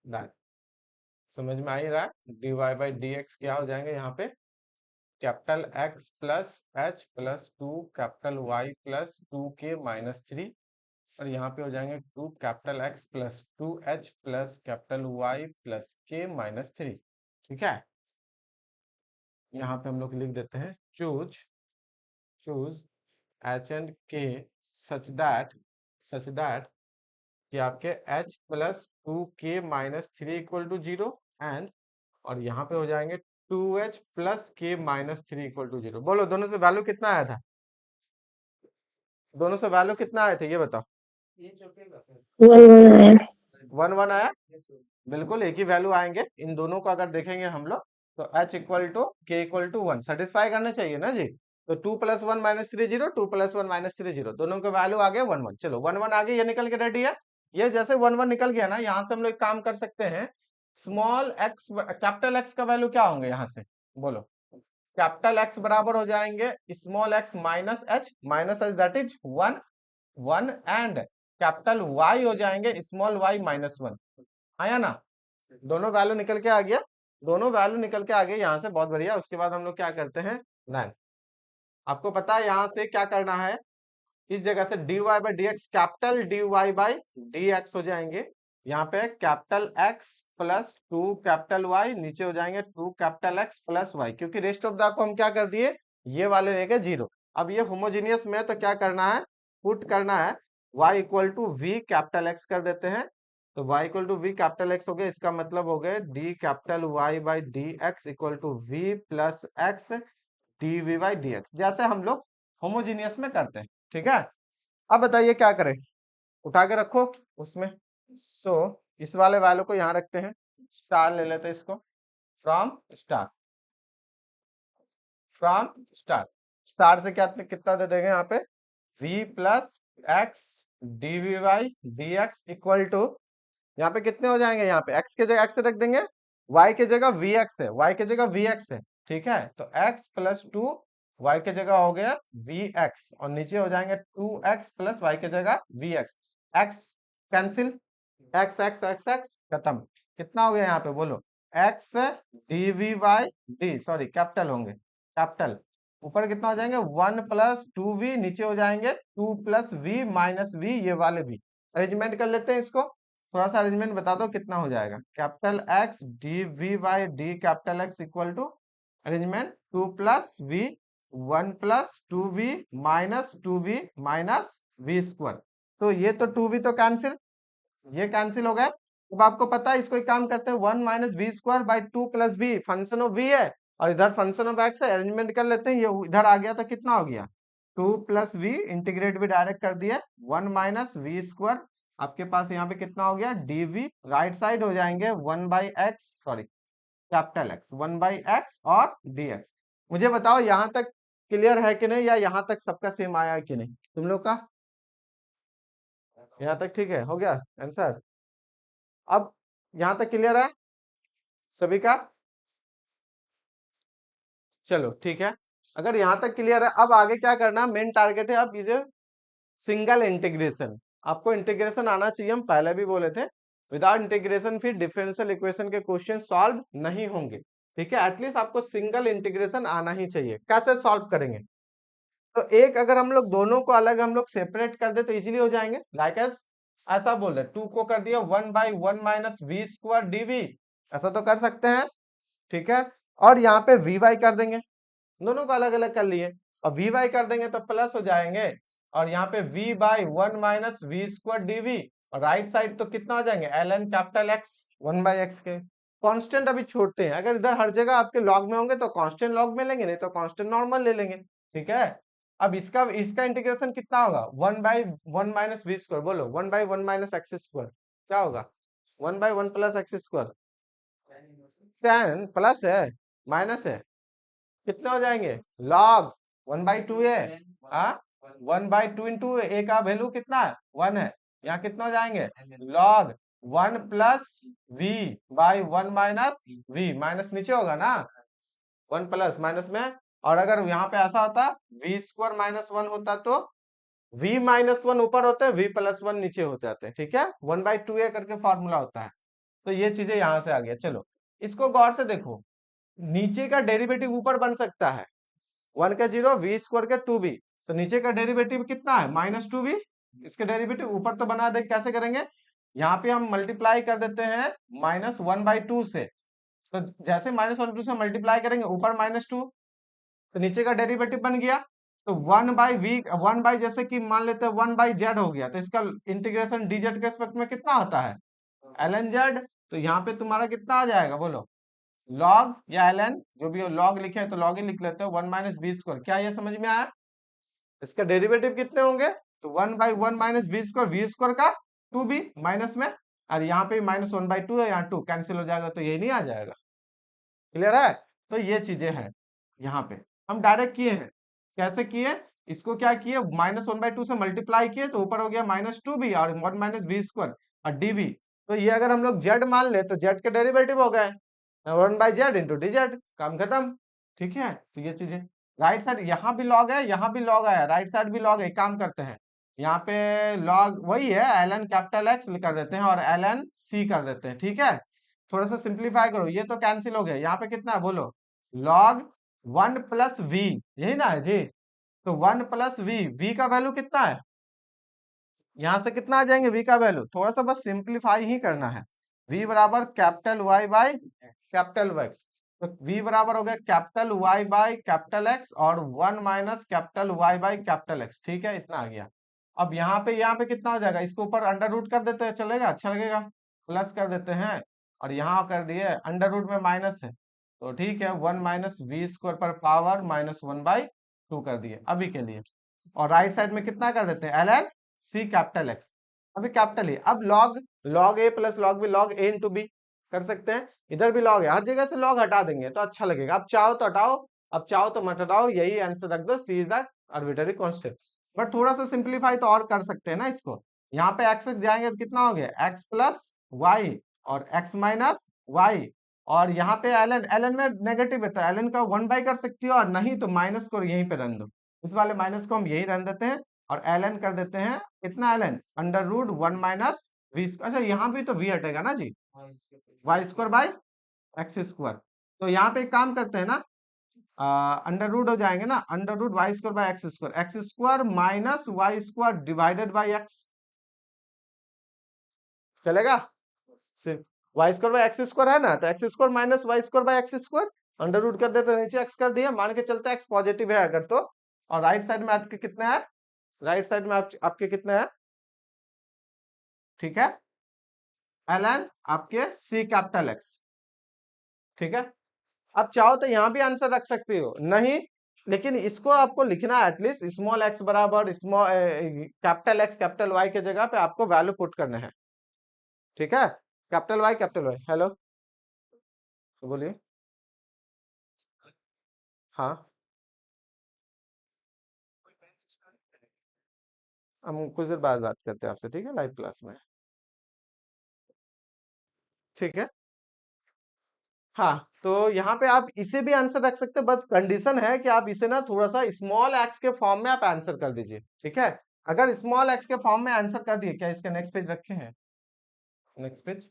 Done. समझ में आ ही रहा है, dy बाई डी एक्स क्या हो जाएंगे यहाँ पे, capital x plus H plus two capital Y plus two k minus three, और यहाँ पे हो जाएंगे two capital x plus two h plus capital Y plus k minus three. ठीक है, यहाँ पे हम लोग लिख देते हैं चूज चूज एच एंड के सच दैट कि आपके h plus two k minus three equal to zero, and और यहाँ पे हो जाएंगे two h plus k minus three equal to zero. बोलो दोनों से वैल्यू कितना आया था, दोनों से वैल्यू कितना आए थे ये बताओ। 1 1 आया। 1 1 आया, बिल्कुल एक ही वैल्यू आएंगे इन दोनों को अगर देखेंगे हम लोग, तो h इक्वल टू के इक्वल टू वन सेटिस्फाई करना चाहिए ना जी। तो two plus one minus three zero, two plus one minus three zero, दोनों के वैल्यू आ गए 1 1। चलो 1 1 आगे ये निकल के रेडी है। ये जैसे 1 1 निकल गया ना, यहाँ से हम लोग एक काम कर सकते हैं, स्मॉल एक्स कैपिटल एक्स का वैल्यू क्या होंगे यहाँ से, बोलो। कैपिटल एक्स बराबर हो जाएंगे small x minus h that is one one, and capital y हो जाएंगे स्मॉल वाई माइनस वन। आया ना, दोनों वैल्यू निकल के आ गया, दोनों वैल्यू निकल के आ गए यहाँ से, बहुत बढ़िया। उसके बाद हम लोग क्या करते हैं, 9। आपको पता है यहाँ से क्या करना है, इस जगह से dy by D x capital dy by D x हो जाएंगे, यहाँ पे capital x plus two capital y, नीचे हो जाएंगे two capital x plus y, क्योंकि रेस्ट ऑफ द को हम क्या कर दिए, ये वाले लेके जीरो। अब ये होमोजीनियस में तो क्या करना है, पुट करना है y equal to v capital x कर देते हैं, तो y equal to v capital x हो गया, इसका मतलब हो गया d capital y by D x equal to v plus x d v by D x, जैसे हम लोग होमोजीनियस में करते हैं। ठीक है, अब बताइए क्या करें, उठा के रखो उसमें। सो इस वाले वैल्यू को यहाँ रखते हैं, स्टार ले लेते हैं इसको, from star, from star, star से क्या कितना दे देंगे यहाँ पे, v plus x d v by D x equal to, यहाँ पे कितने हो जाएंगे, यहाँ पे x के जगह x रख देंगे, y के जगह vx है, y के जगह vx है। ठीक है, तो x प्लस टू y के जगह हो गया vx, और नीचे हो जाएंगे 2x प्लस y के जगह vx, x कैंसिल, x खत्म, कितना हो गया यहाँ पे बोलो, x dv by D, sorry capital होंगे, कैपिटल ऊपर कितना हो जाएंगे 1 प्लस टू वी, नीचे हो जाएंगे 2 प्लस वी माइनस वी, ये वाले भी अरेंजमेंट कर लेते हैं इसको, थोड़ा सा अरेंजमेंट बता दो कितना हो जाएगा, capital x d v by d capital x equal to arrangement two plus v one plus two v minus two v minus v square, तो ये तो टू वी तो कैंसिल, ये कैंसिल हो गया। अब आपको पता है, इसको एक काम करते हैं, one minus v square by two plus v, function of v है और इधर फंक्शन ऑफ एक्स है, अरेंजमेंट कर लेते हैं, ये इधर आ गया तो कितना हो गया, टू प्लस वी, इंटीग्रेट भी डायरेक्ट कर दिया, वन माइनस वी स्क्वायर, आपके पास यहाँ पे कितना हो गया dv, राइट साइड हो जाएंगे one by x, sorry capital x, one by x और dx। मुझे बताओ यहाँ तक क्लियर है कि नहीं, या यहाँ तक सबका सेम आया है कि नहीं तुम लोग का, यहाँ तक ठीक है, हो गया आंसर। अब यहाँ तक क्लियर है सभी का, चलो ठीक है, अगर यहाँ तक क्लियर है, अब आगे क्या करना, मेन टारगेट है अब इसे सिंगल इंटीग्रेशन, आपको इंटीग्रेशन आना चाहिए, हम पहले भी बोले थे, विदाउट इंटीग्रेशन फिर डिफरेंशियल इक्वेशन के क्वेश्चन सॉल्व नहीं होंगे। ठीक है, एटलीस्ट आपको सिंगल इंटीग्रेशन आना ही चाहिए। कैसे सॉल्व करेंगे, तो एक अगर हम लोग दोनों को अलग हम लोग सेपरेट कर दे तो इजीली हो जाएंगे, लाइक एस ऐसा बोल रहे, टू को कर दिया one by one minus v square dv, ऐसा तो कर सकते हैं। ठीक है, और यहाँ पे वी वाई कर देंगे, दोनों को अलग अलग कर लिए, और वी वाई कर देंगे तो प्लस हो जाएंगे, और यहाँ पे v by one minus v square dv, और राइट साइड तो कितना हो जाएंगे l n capital x one by x के, कांस्टेंट अभी छोड़ते हैं, अगर इधर हर जगह आपके लॉग में होंगे तो कांस्टेंट लॉग में लेंगे, नहीं तो कांस्टेंट नॉर्मल ले लेंगे। ठीक है, अब इसका इसका इंटीग्रेशन कितना होगा, one by one minus v square, बोलो one by one minus x square क्या होगा, one by one plus x square, ten plus है माइनस है, कितने हो जाएंगे लॉग वन बाई टू है, हाँ वन बाई टू इंटू ए का वैल्यू कितना है वन है, यहाँ कितना हो जाएंगे log one plus v by one minus v, minus नीचे होगा ना, वन प्लस माइनस में, और अगर यहाँ पे ऐसा होता वी स्क्वायर माइनस वन होता तो v माइनस वन ऊपर होते हैं, v प्लस वन नीचे हो जाते हैं। ठीक है, वन बाई टू ए करके फॉर्मूला होता है, तो ये चीजें यहां से आ गया। चलो इसको गौर से देखो, नीचे का डेरिवेटिव ऊपर बन सकता है, 1 का 0, वी स्क्वायर का 2b, तो नीचे का डेरिवेटिव कितना है -2b, इसके डेरिवेटिव ऊपर तो बना दे, कैसे करेंगे, यहाँ पे हम मल्टीप्लाई कर देते हैं -1/2 से, तो जैसे -1/2 से मल्टीप्लाई करेंगे ऊपर -2, तो नीचे का डेरिवेटिव बन गया, तो 1/v 1 जैसे कि मान लेते हैं 1/z हो गया, तो इसका इंटीग्रेशन dz के रिस्पेक्ट में कितना होता है ln z, तो यहाँ पे तुम्हारा कितना आ जाएगा बोलो, लॉग या ln, जो भी हो, लॉग लिखे हैं तो लॉग ही लिख लेते हैं, 1 - v²। क्या ये समझ में आया, इसका डेरिवेटिव कितने होंगे, तो 1/1 - v² का 2b माइनस में, और यहाँ पे -1/2 है, यहाँ 2 कैंसिल हो जाएगा, तो यही नहीं आ जाएगा। क्लियर है, तो ये चीजें हैं, यहाँ पे हम डायरेक्ट किए हैं, कैसे किए, इसको क्या किए, -1/2 से मल्टीप्लाई किए, तो ऊपर हो गया -2b और 1 - v² और dv, तो ये अगर हम लोग z मान ले तो z के डेरिवेटिव हो गए 1/z इंटू dz, काम खत्म। ठीक है, तो ये चीजें, राइट साइड यहाँ भी लॉग है, यहाँ भी लॉग है, राइट साइड भी लॉग है, काम करते हैं, यहाँ पे लॉग वही है, ln कैपिटल X कर देते हैं और ln C कर देते हैं। ठीक है, थोड़ा सा सिंप्लीफाई करो, ये तो कैंसिल हो गया, यहाँ पे कितना है बोलो, लॉग 1 + v, यही ना है जी, तो 1 + v का वैल्यू कितना है, यहां से कितना आ जाएंगे v का वैल्यू, थोड़ा सा बस सिंप्लीफाई ही करना है, v बराबर capital Y by capital X, तो v बराबर हो गया capital Y by capital X और 1 minus capital Y by capital X। ठीक है, इतना आ गया। अब यहाँ पे कितना हो जाएगा, इसको ऊपर अंडर रूट कर देते हैं, चलेगा, अच्छा लगेगा, प्लस कर देते हैं, और यहाँ कर दिए अंडर रूट में माइनस है, तो ठीक है, 1 - v² पर पावर -1/2 कर दिए अभी के लिए, और राइट साइड में कितना कर देते हैं ln C कैपिटल X, अभी कैपिटल ए, अब log a plus log b, log a into b कर सकते हैं, इधर भी log है, हर जगह से log हटा देंगे तो अच्छा लगेगा, अब चाहो तो हटाओ, अब चाहो तो मत हटाओ, यही आंसर रख दो, C is the arbitrary constant. But थोड़ा सा सिंप्लीफाई तो और कर सकते हैं ना इसको, यहाँ पे x जाएंगे तो कितना हो गया x प्लस वाई और x माइनस वाई, और यहाँ पे ln में नेगेटिव है तो ln का 1/, कर सकती हो, और नहीं तो माइनस को यहीं पे रन दो, इस वाले माइनस को हम यही रन देते हैं, और ln कर देते हैं कितना, ln अंडर रूट 1 माइनस वी, अच्छा यहाँ भी तो v हटेगा ना जी, y² बाई x², तो यहाँ पे एक काम करते हैं ना, अंडर रूट हो जाएंगे ना, under root y² by x² minus y² divided by x, चलेगा, सिर्फ y² बाई x² है ना, तो x² minus y² by x², under root कर देते नीचे x कर दिया, मान के चलते x पॉजिटिव है अगर तो, और राइट साइड में आपके कितना है, राइट साइड में आपके कितना है, ठीक है, ln आपके C कैपिटल X। ठीक है, अब चाहो तो यहां भी आंसर रख सकते हो, नहीं, लेकिन इसको आपको लिखना है एटलीस्ट स्मॉल x बराबर small capital X capital Y के जगह पे आपको वैल्यू पुट करना है। ठीक है, कैपिटल Y, हेलो, तो बोलिए, हाँ, हम कुछ देर बाद बात करते हैं आपसे, ठीक है, लाइव क्लास में, ठीक है, हाँ, तो यहाँ पे आप इसे भी आंसर रख सकते हैं, बस कंडीशन है कि आप इसे ना थोड़ा सा स्मॉल x के फॉर्म में आप आंसर कर दीजिए। ठीक है, अगर स्मॉल x के फॉर्म में आंसर कर दिए, क्या इसके नेक्स्ट पेज रखे हैं, नेक्स्ट पेज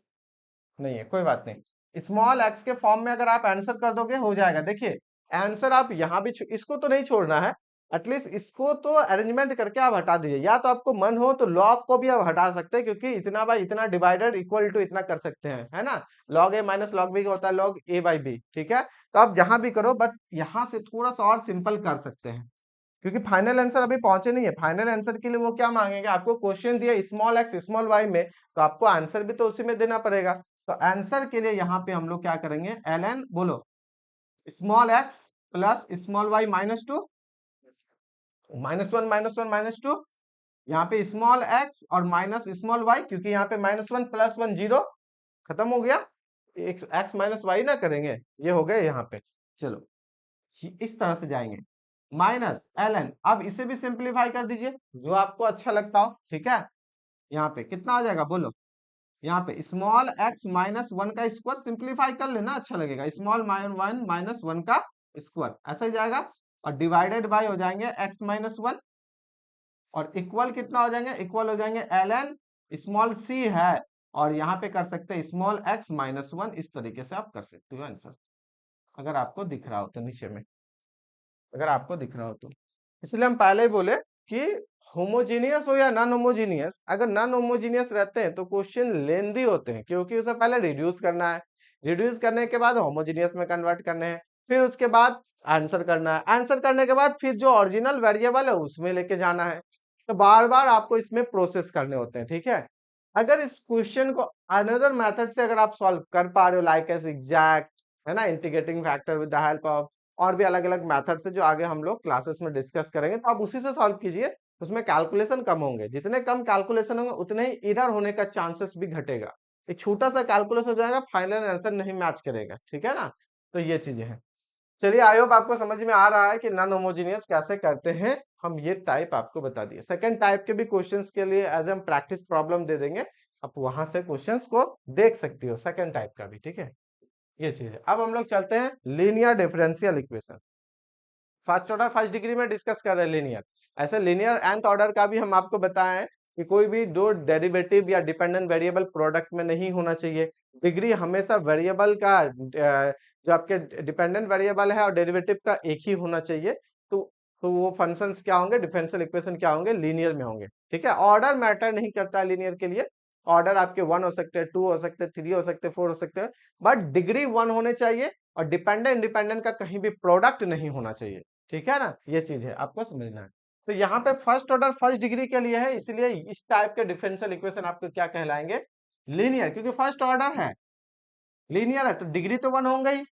नहीं है, कोई बात नहीं, स्मॉल x के फॉर्म में अगर आप आंसर कर दोगे हो जाएगा। देखिए आंसर आप यहाँ भी इसको तो नहीं छोड़ना है, एटलीस्ट इसको तो अरेंजमेंट करके आप हटा दीजिए, या तो आपको मन हो तो लॉग को भी आप हटा सकते हैं, क्योंकि इतना बाई इतना डिवाइडेड इक्वल टू इतना कर सकते हैं, है ना, लॉग ए माइनस लॉग बी का होता है लॉग ए बाई बी। ठीक है, तो आप जहां भी करो, बट यहाँ से थोड़ा सा और सिंपल कर सकते हैं, क्योंकि फाइनल आंसर अभी पहुंचे नहीं है, फाइनल आंसर के लिए वो क्या मांगेंगे, आपको क्वेश्चन दिया स्मॉल x स्मॉल y में, तो आपको आंसर भी तो उसी में देना पड़ेगा, तो आंसर के लिए यहाँ पे हम लोग क्या करेंगे, ln बोलो small x plus small y -2 -1 -2, यहाँ पे स्मॉल x और माइनस स्मॉल y, क्योंकि यहाँ पे -1 + 1 0, खत्म हो गया, x माइनस वाई ना करेंगे, ये हो गए यहाँ पे। चलो इस तरह से जाएंगे, माइनस ln, अब इसे भी सिंप्लीफाई कर दीजिए जो आपको अच्छा लगता हो। ठीक है, यहाँ पे कितना आ जाएगा बोलो, यहाँ पे स्मॉल x -1 का स्क्वायर, सिंप्लीफाई कर लेना अच्छा लगेगा, स्मॉल -1 का स्क्वायर, ऐसा ही जाएगा, और डिवाइडेड बाय हो जाएंगे x -1, और इक्वल कितना हो जाएंगे, इक्वल हो जाएंगे ln स्मॉल c है और यहाँ पे कर सकते हैं स्मॉल x -1, इस तरीके से आप कर सकते हो आंसर, अगर आपको दिख रहा हो तो नीचे में, अगर आपको दिख रहा हो तो। इसलिए हम पहले ही बोले कि होमोजीनियस हो या नॉन होमोजीनियस, अगर नॉन होमोजीनियस रहते हैं तो क्वेश्चन लेंदी होते हैं, क्योंकि उसे पहले रिड्यूस करना है, रिड्यूस करने के बाद होमोजीनियस में कन्वर्ट करने हैं, फिर उसके बाद आंसर करना है, आंसर करने के बाद फिर जो ओरिजिनल वेरिएबल है उसमें लेके जाना है। तो बार बार आपको इसमें प्रोसेस करने होते हैं, ठीक है। अगर इस क्वेश्चन को अनदर मेथड से अगर आप सॉल्व कर पा रहे हो, लाइक एस एग्जैक्ट, है ना, integrating factor with the help of, और भी अलग अलग मेथड से जो आगे हम लोग क्लासेस में डिस्कस करेंगे, तो आप उसी से सॉल्व कीजिए। उसमें कैलकुलेशन कम होंगे, जितने कम कैलकुलेशन होंगे उतने ही एरर होने का चांसेस भी घटेगा। एक छोटा सा कैलकुलेशन हो जाएगा, फाइनल आंसर नहीं मैच करेगा, ठीक है ना। तो ये चीजें हैं। चलिए, आई होप आपको समझ में आ रहा है कि नॉन होमोजेनियस कैसे करते हैं। हम ये टाइप आपको बता दिए। सेकंड टाइप के भी क्वेश्चंस के लिए एज हम प्रैक्टिस प्रॉब्लम दे देंगे, आप वहां से क्वेश्चंस को देख सकती हो, सेकंड टाइप का भी, ठीक है। ये चीज है। अब हम लोग चलते हैं linear differential equation. First order first degree में डिस्कस कर रहे हैं लीनियर। ऐसे लीनियर nth ऑर्डर का भी हम आपको बताए हैं कि कोई भी दो डेरिवेटिव या डिपेंडेंट वेरिएबल प्रोडक्ट में नहीं होना चाहिए। डिग्री हमेशा वेरिएबल का जो आपके डिपेंडेंट वेरिएबल है और डेरिवेटिव का एक ही होना चाहिए। तो वो फंक्शंस क्या होंगे, डिफरेंशियल इक्वेशन क्या होंगे, लीनियर में होंगे, ठीक है। ऑर्डर मैटर नहीं करता है लीनियर के लिए। ऑर्डर आपके 1 हो सकते हैं, 2 हो सकते हैं, 3 हो सकते हैं, 4 हो सकते हैं, बट डिग्री 1 होने चाहिए और डिपेंडेंट इंडिपेंडेंट का कहीं भी प्रोडक्ट नहीं होना चाहिए, ठीक है ना। ये चीज है, आपको समझना है। तो यहाँ पे फर्स्ट ऑर्डर फर्स्ट डिग्री के लिए है, इसलिए इस टाइप के डिफरेंशियल इक्वेशन आपको क्या कहलाएंगे, लीनियर, क्योंकि फर्स्ट ऑर्डर है, लीनियर है, तो डिग्री तो 1 होंगे ही,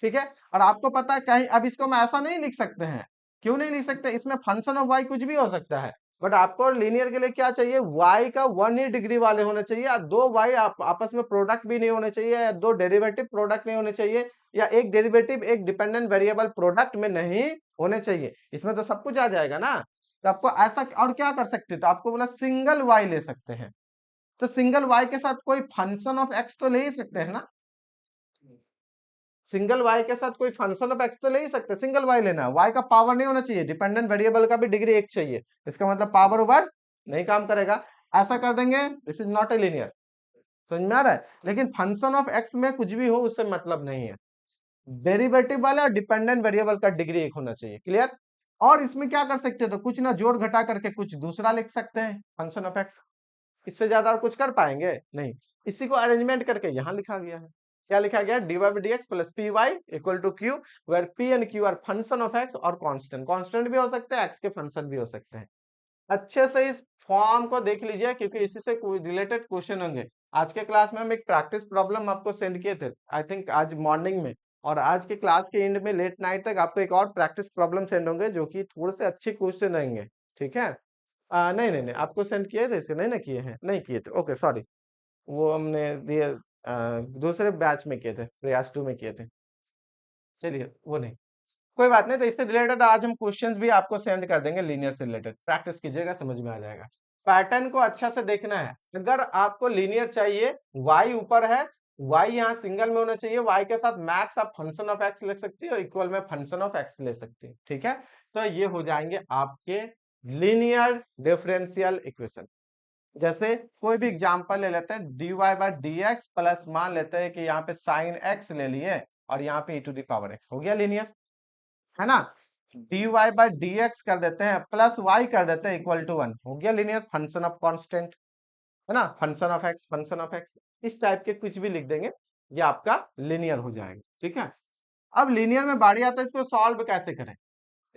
ठीक है। और आपको पता है कहीं, अब इसको हम ऐसा नहीं लिख सकते हैं। क्यों नहीं लिख सकते, इसमें फंक्शन ऑफ वाई कुछ भी हो सकता है, बट आपको लीनियर के लिए क्या चाहिए, वाई का 1 ही डिग्री वाले होने चाहिए, और दो वाई आपस में प्रोडक्ट भी नहीं होने चाहिए, या दो डेरिवेटिव प्रोडक्ट नहीं होने चाहिए, या एक डेरिवेटिव एक डिपेंडेंट वेरिएबल प्रोडक्ट में नहीं होने चाहिए। इसमें तो सब कुछ आ जाएगा ना। तो आपको ऐसा और क्या कर सकते, तो आपको बोला सिंगल वाई ले सकते हैं। तो सिंगल वाई के साथ कोई फंक्शन ऑफ एक्स तो ले ही सकते हैं ना। सिंगल वाई के साथ कोई फंक्शन ऑफ एक्स तो ले ही सकते, सिंगल वाई लेना है, वाई का पावर नहीं होना चाहिए, डिपेंडेंट वेरिएबल का भी डिग्री 1 चाहिए, इसका मतलब पावर ओवर नहीं काम करेगा। ऐसा कर देंगे, this is not a linear. समझ में आ रहा है। लेकिन फंक्शन ऑफ एक्स में कुछ भी हो उससे मतलब नहीं है, डेरिवेटिव वाला और डिपेंडेंट वेरिएबल का डिग्री 1 होना चाहिए, क्लियर। और इसमें क्या कर सकते हो, तो कुछ ना जोड़ घटा करके कुछ दूसरा लिख सकते हैं फंक्शन ऑफ एक्स, इससे ज्यादा और कुछ कर पाएंगे नहीं। इसी को अरेंजमेंट करके यहाँ लिखा गया है, क्या लिखा गया, d y d x plus p y equal to q, where p and q are function of x और कांस्टेंट, कांस्टेंट भी हो सकते हैं, एक्स के फंक्शन भी हो सकते हैं। अच्छे से इस फॉर्म को देख लीजिए, क्योंकि इसी से रिलेटेड क्वेश्चन होंगे। आज के क्लास में हम एक प्रैक्टिस प्रॉब्लम आपको सेंड किए थे, आई थिंक आज मॉर्निंग में, और आज के क्लास के एंड में लेट नाइट तक आपको एक और प्रैक्टिस प्रॉब्लम सेंड होंगे, जो कि थोड़े से अच्छे क्वेश्चन रहेंगे, ठीक है। नहीं नहीं नहीं, आपको सेंड किए थे इसे, नहीं ना किए हैं, नहीं किए थे, ओके सॉरी। वो हमने दिए दूसरे बैच में किए थे, प्रयास 2 में किए थे। चलिए वो नहीं, कोई बात नहीं। तो इससे रिलेटेड आज हम क्वेश्चंस भी आपको सेंड कर देंगे, लीनियर से रिलेटेड प्रैक्टिस कीजिएगा, समझ में आ जाएगा। पैटर्न को अच्छा से देखना है। अगर आपको लीनियर चाहिए, वाई ऊपर है, वाई यहाँ सिंगल में होना चाहिए, वाई के साथ मैक्स आप फंक्शन ऑफ एक्स लिख सकती हो, इक्वल में फंक्शन ऑफ एक्स ले सकती हो, ठीक है। तो ये हो जाएंगे आपके लीनियर डिफरेंशियल इक्वेशन। जैसे कोई भी एग्जांपल ले लेते हैं, dy by d x plus, मान लेते हैं कि यहाँ पे साइन एक्स ले लिए और यहाँ पे e to the power x, हो गया लीनियर, है ना। dy बाय डी एक्स कर देते हैं प्लस y कर देते हैं इक्वल टू 1, हो गया लीनियर, फंक्शन ऑफ कांस्टेंट, है ना, function of x, function of x, इस टाइप के कुछ भी लिख देंगे, ये आपका लीनियर हो जाएगा, ठीक है। अब लीनियर में बारी आता है, इसको सॉल्व कैसे करें,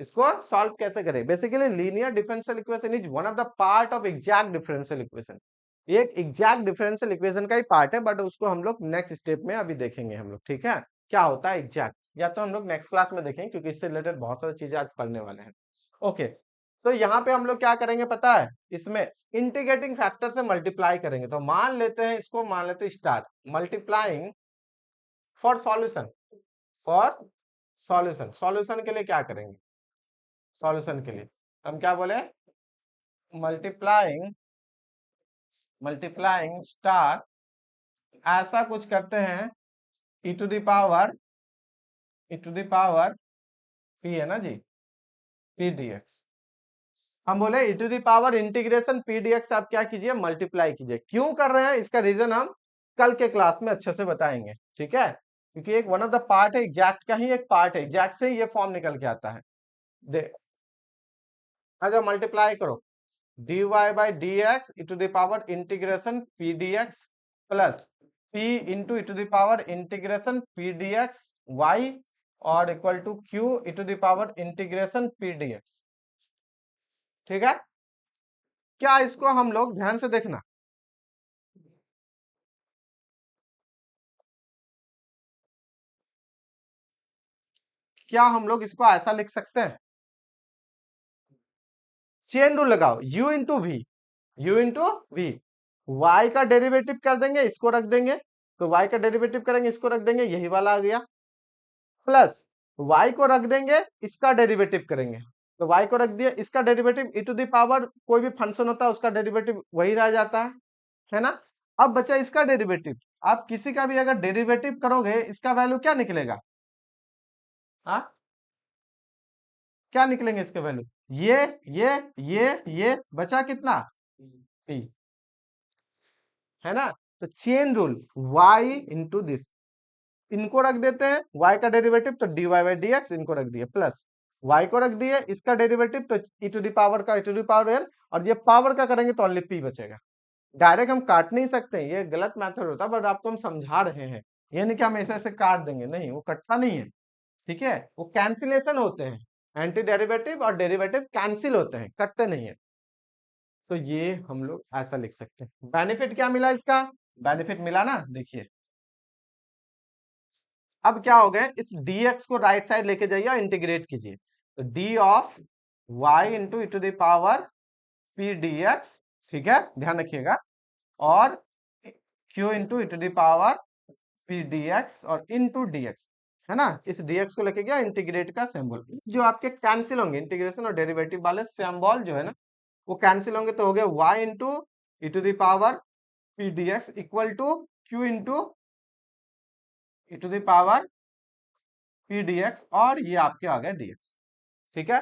इसको सॉल्व कैसे करें। Basically linear differential equation is one of the part of exact differential equation. ये एक एग्जैक्ट डिफरेंशियल इक्वेशन का ही पार्ट है, बट उसको हम लोग नेक्स्ट स्टेप में अभी देखेंगे हम लोग, ठीक है। क्या होता है एग्जैक्ट, या तो हम लोग नेक्स्ट क्लास में देखेंगे, क्योंकि इससे रिलेटेड बहुत सारी चीजें आज पढ़ने वाले हैं। ओके, तो यहाँ पे हम लोग क्या करेंगे पता है, इसमें इंटीग्रेटिंग फैक्टर से मल्टीप्लाई करेंगे। तो मान लेते हैं इसको, मान लेते हैं star multiplying for solution, for solution, solution के लिए क्या करेंगे, सॉल्यूशन के लिए हम क्या बोले, मल्टीप्लाइंग, मल्टीप्लाइंग स्टार, ऐसा कुछ करते हैं, e to the power, e to the power p है ना जी, p dx, हम बोले e to the power integration p dx आप क्या कीजिए, मल्टीप्लाई कीजिए। क्यों कर रहे हैं इसका रीजन हम कल के क्लास में अच्छे से बताएंगे, ठीक है, क्योंकि एक वन ऑफ द पार्ट है, एग्जैक्ट का ही एक पार्ट है, एग्जैक्ट से ही ये फॉर्म निकल के आता है। दे आ जाओ, मल्टीप्लाई करो, dy by D x e to the power integration p d x plus p into e to the power integration p d x y और equal to q e to the power integration p d x. ठीक है, क्या इसको हम लोग ध्यान से देखना, क्या हम लोग इसको ऐसा लिख सकते हैं, चेन रूल लगाओ, u into v, u into v, y का डेरिवेटिव कर देंगे, इसको रख देंगे, तो y का डेरिवेटिव करेंगे, इसको रख देंगे, यही वाला आ गया, प्लस y को रख देंगे, इसका डेरिवेटिव करेंगे, तो y को रख दिया, इसका derivative e to the power कोई भी फंक्शन होता है उसका डेरिवेटिव वही रह जाता है ना। अब बचा इसका डेरिवेटिव, आप किसी का भी अगर डेरिवेटिव करोगे इसका वैल्यू क्या निकलेगा, हाँ क्या निकलेंगे इसके वैल्यू, ये बचा कितना p, है ना। तो chain rule y into this, इनको रख देते हैं y का डेरिवेटिव, तो dy बाई डी एक्स इनको रख दिए, प्लस y को रख दिए इसका डेरिवेटिव, तो e टू द पावर का e to the power n, और ये पावर का करेंगे तो ओनली p बचेगा। डायरेक्ट हम काट नहीं सकते, ये गलत मेथड होता है, बट आपको हम समझा रहे हैं, ये नहीं कि हम ऐसे ऐसे काट देंगे, नहीं, वो कटता नहीं है, ठीक है, वो कैंसिलेशन होते हैं, एंटी डेरिवेटिव और डेरिवेटिव कैंसिल होते हैं, कटते नहीं है। तो ये हम लोग ऐसा लिख सकते हैं। बेनिफिट क्या मिला इसका, बेनिफिट मिला ना, देखिए अब क्या हो गया, इस dx को राइट साइड लेके जाइए और इंटीग्रेट कीजिए, तो d of y into e to the power p d x, ठीक है, ध्यान रखिएगा, और q into e to the power p d x और इंटू dx, है ना, इस dx को लेके गया, इंटीग्रेट का सिंबल जो आपके कैंसिल होंगे, इंटीग्रेशन और डेरिवेटिव वाले सिंबल जो है ना वो कैंसिल होंगे, तो हो गया y into e to the power p d x equal to q into e to the power p d x, और ये आपके आ गए dx, ठीक है।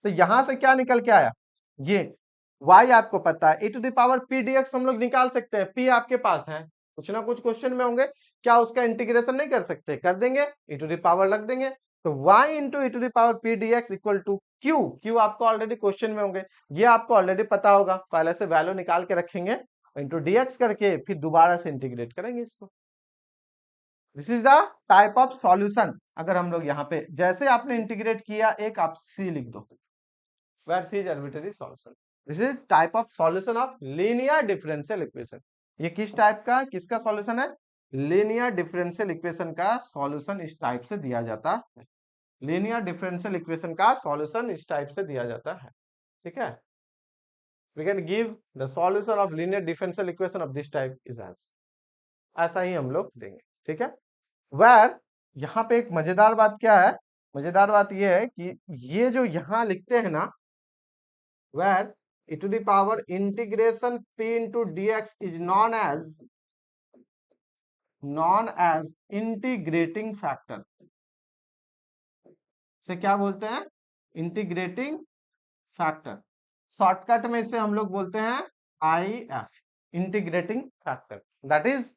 तो यहां से क्या निकल के आया, ये y आपको पता है, e to the power p dx हम लोग निकाल सकते हैं, p आपके पास है, कुछ ना कुछ क्वेश्चन में होंगे, क्या उसका इंटीग्रेशन नहीं कर सकते, कर देंगे, e टू द पावर लग देंगे, तो y into e to the power p dx equal to q आपको ऑलरेडी क्वेश्चन में होंगे, ये आपको ऑलरेडी पता होगा, पहले से वैल्यू निकाल के रखेंगे, इंटू dx करके फिर दोबारा से इंटीग्रेट करेंगे इसको। This is the type of solution. अगर हम लोग यहाँ पे जैसे आपने इंटीग्रेट किया, एक आप सी लिख दो, where c is arbitrary solution, this is type of solution of linear differential equation। ये किस टाइप का, किसका सॉल्यूशन है, लीनियर डिफरेंशियल इक्वेशन का सॉल्यूशन इस टाइप से दिया जाता है, लीनियर डिफरेंशियल इक्वेशन का सॉल्यूशन इस टाइप से दिया जाता है, ठीक है। we can give the solution of linear differential equation of this type is as, ऐसा ही हम लोग देंगे, ठीक है। where यहाँ पे एक मजेदार बात क्या है, मजेदार बात ये है कि ये जो यहाँ लिखते हैं ना, where e to the power integration p into dx is known as integrating factor, से क्या बोलते हैं, इंटीग्रेटिंग फैक्टर, शॉर्टकट में इसे हम लोग बोलते हैं I F, integrating factor, that is,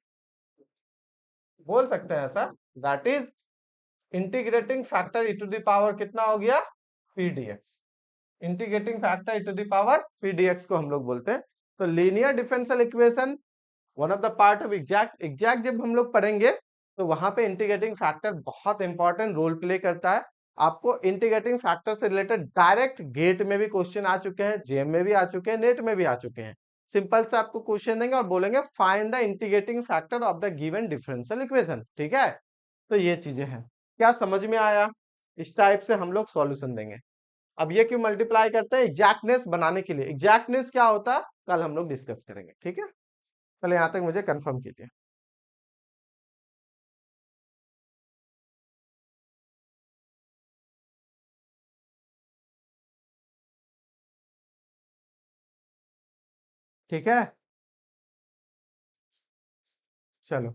बोल सकते हैं ऐसा, that is integrating factor e to the power कितना हो गया, p dx, integrating factor e to the power p dx को हम लोग बोलते हैं। तो linear differential equation one of the part of exact, exact जब हम लोग पढ़ेंगे तो वहां पे इंटीग्रेटिंग फैक्टर बहुत इंपॉर्टेंट रोल प्ले करता है। आपको इंटीग्रेटिंग फैक्टर से रिलेटेड डायरेक्ट गेट में भी क्वेश्चन आ चुके हैं, जेएम में भी आ चुके हैं, नेट में भी आ चुके हैं। सिंपल से आपको क्वेश्चन देंगे और बोलेंगे find the integrating factor of the given differential equation, ठीक है। तो ये चीजें हैं, क्या समझ में आया, इस टाइप से हम लोग सॉल्यूशन देंगे। अब ये क्यों मल्टीप्लाई करते हैं, एग्जैक्टनेस बनाने के लिए, एग्जैक्टनेस क्या होता है कल हम लोग डिस्कस करेंगे, ठीक है। पहले यहां तक मुझे कंफर्म कीजिए, ठीक है। चलो,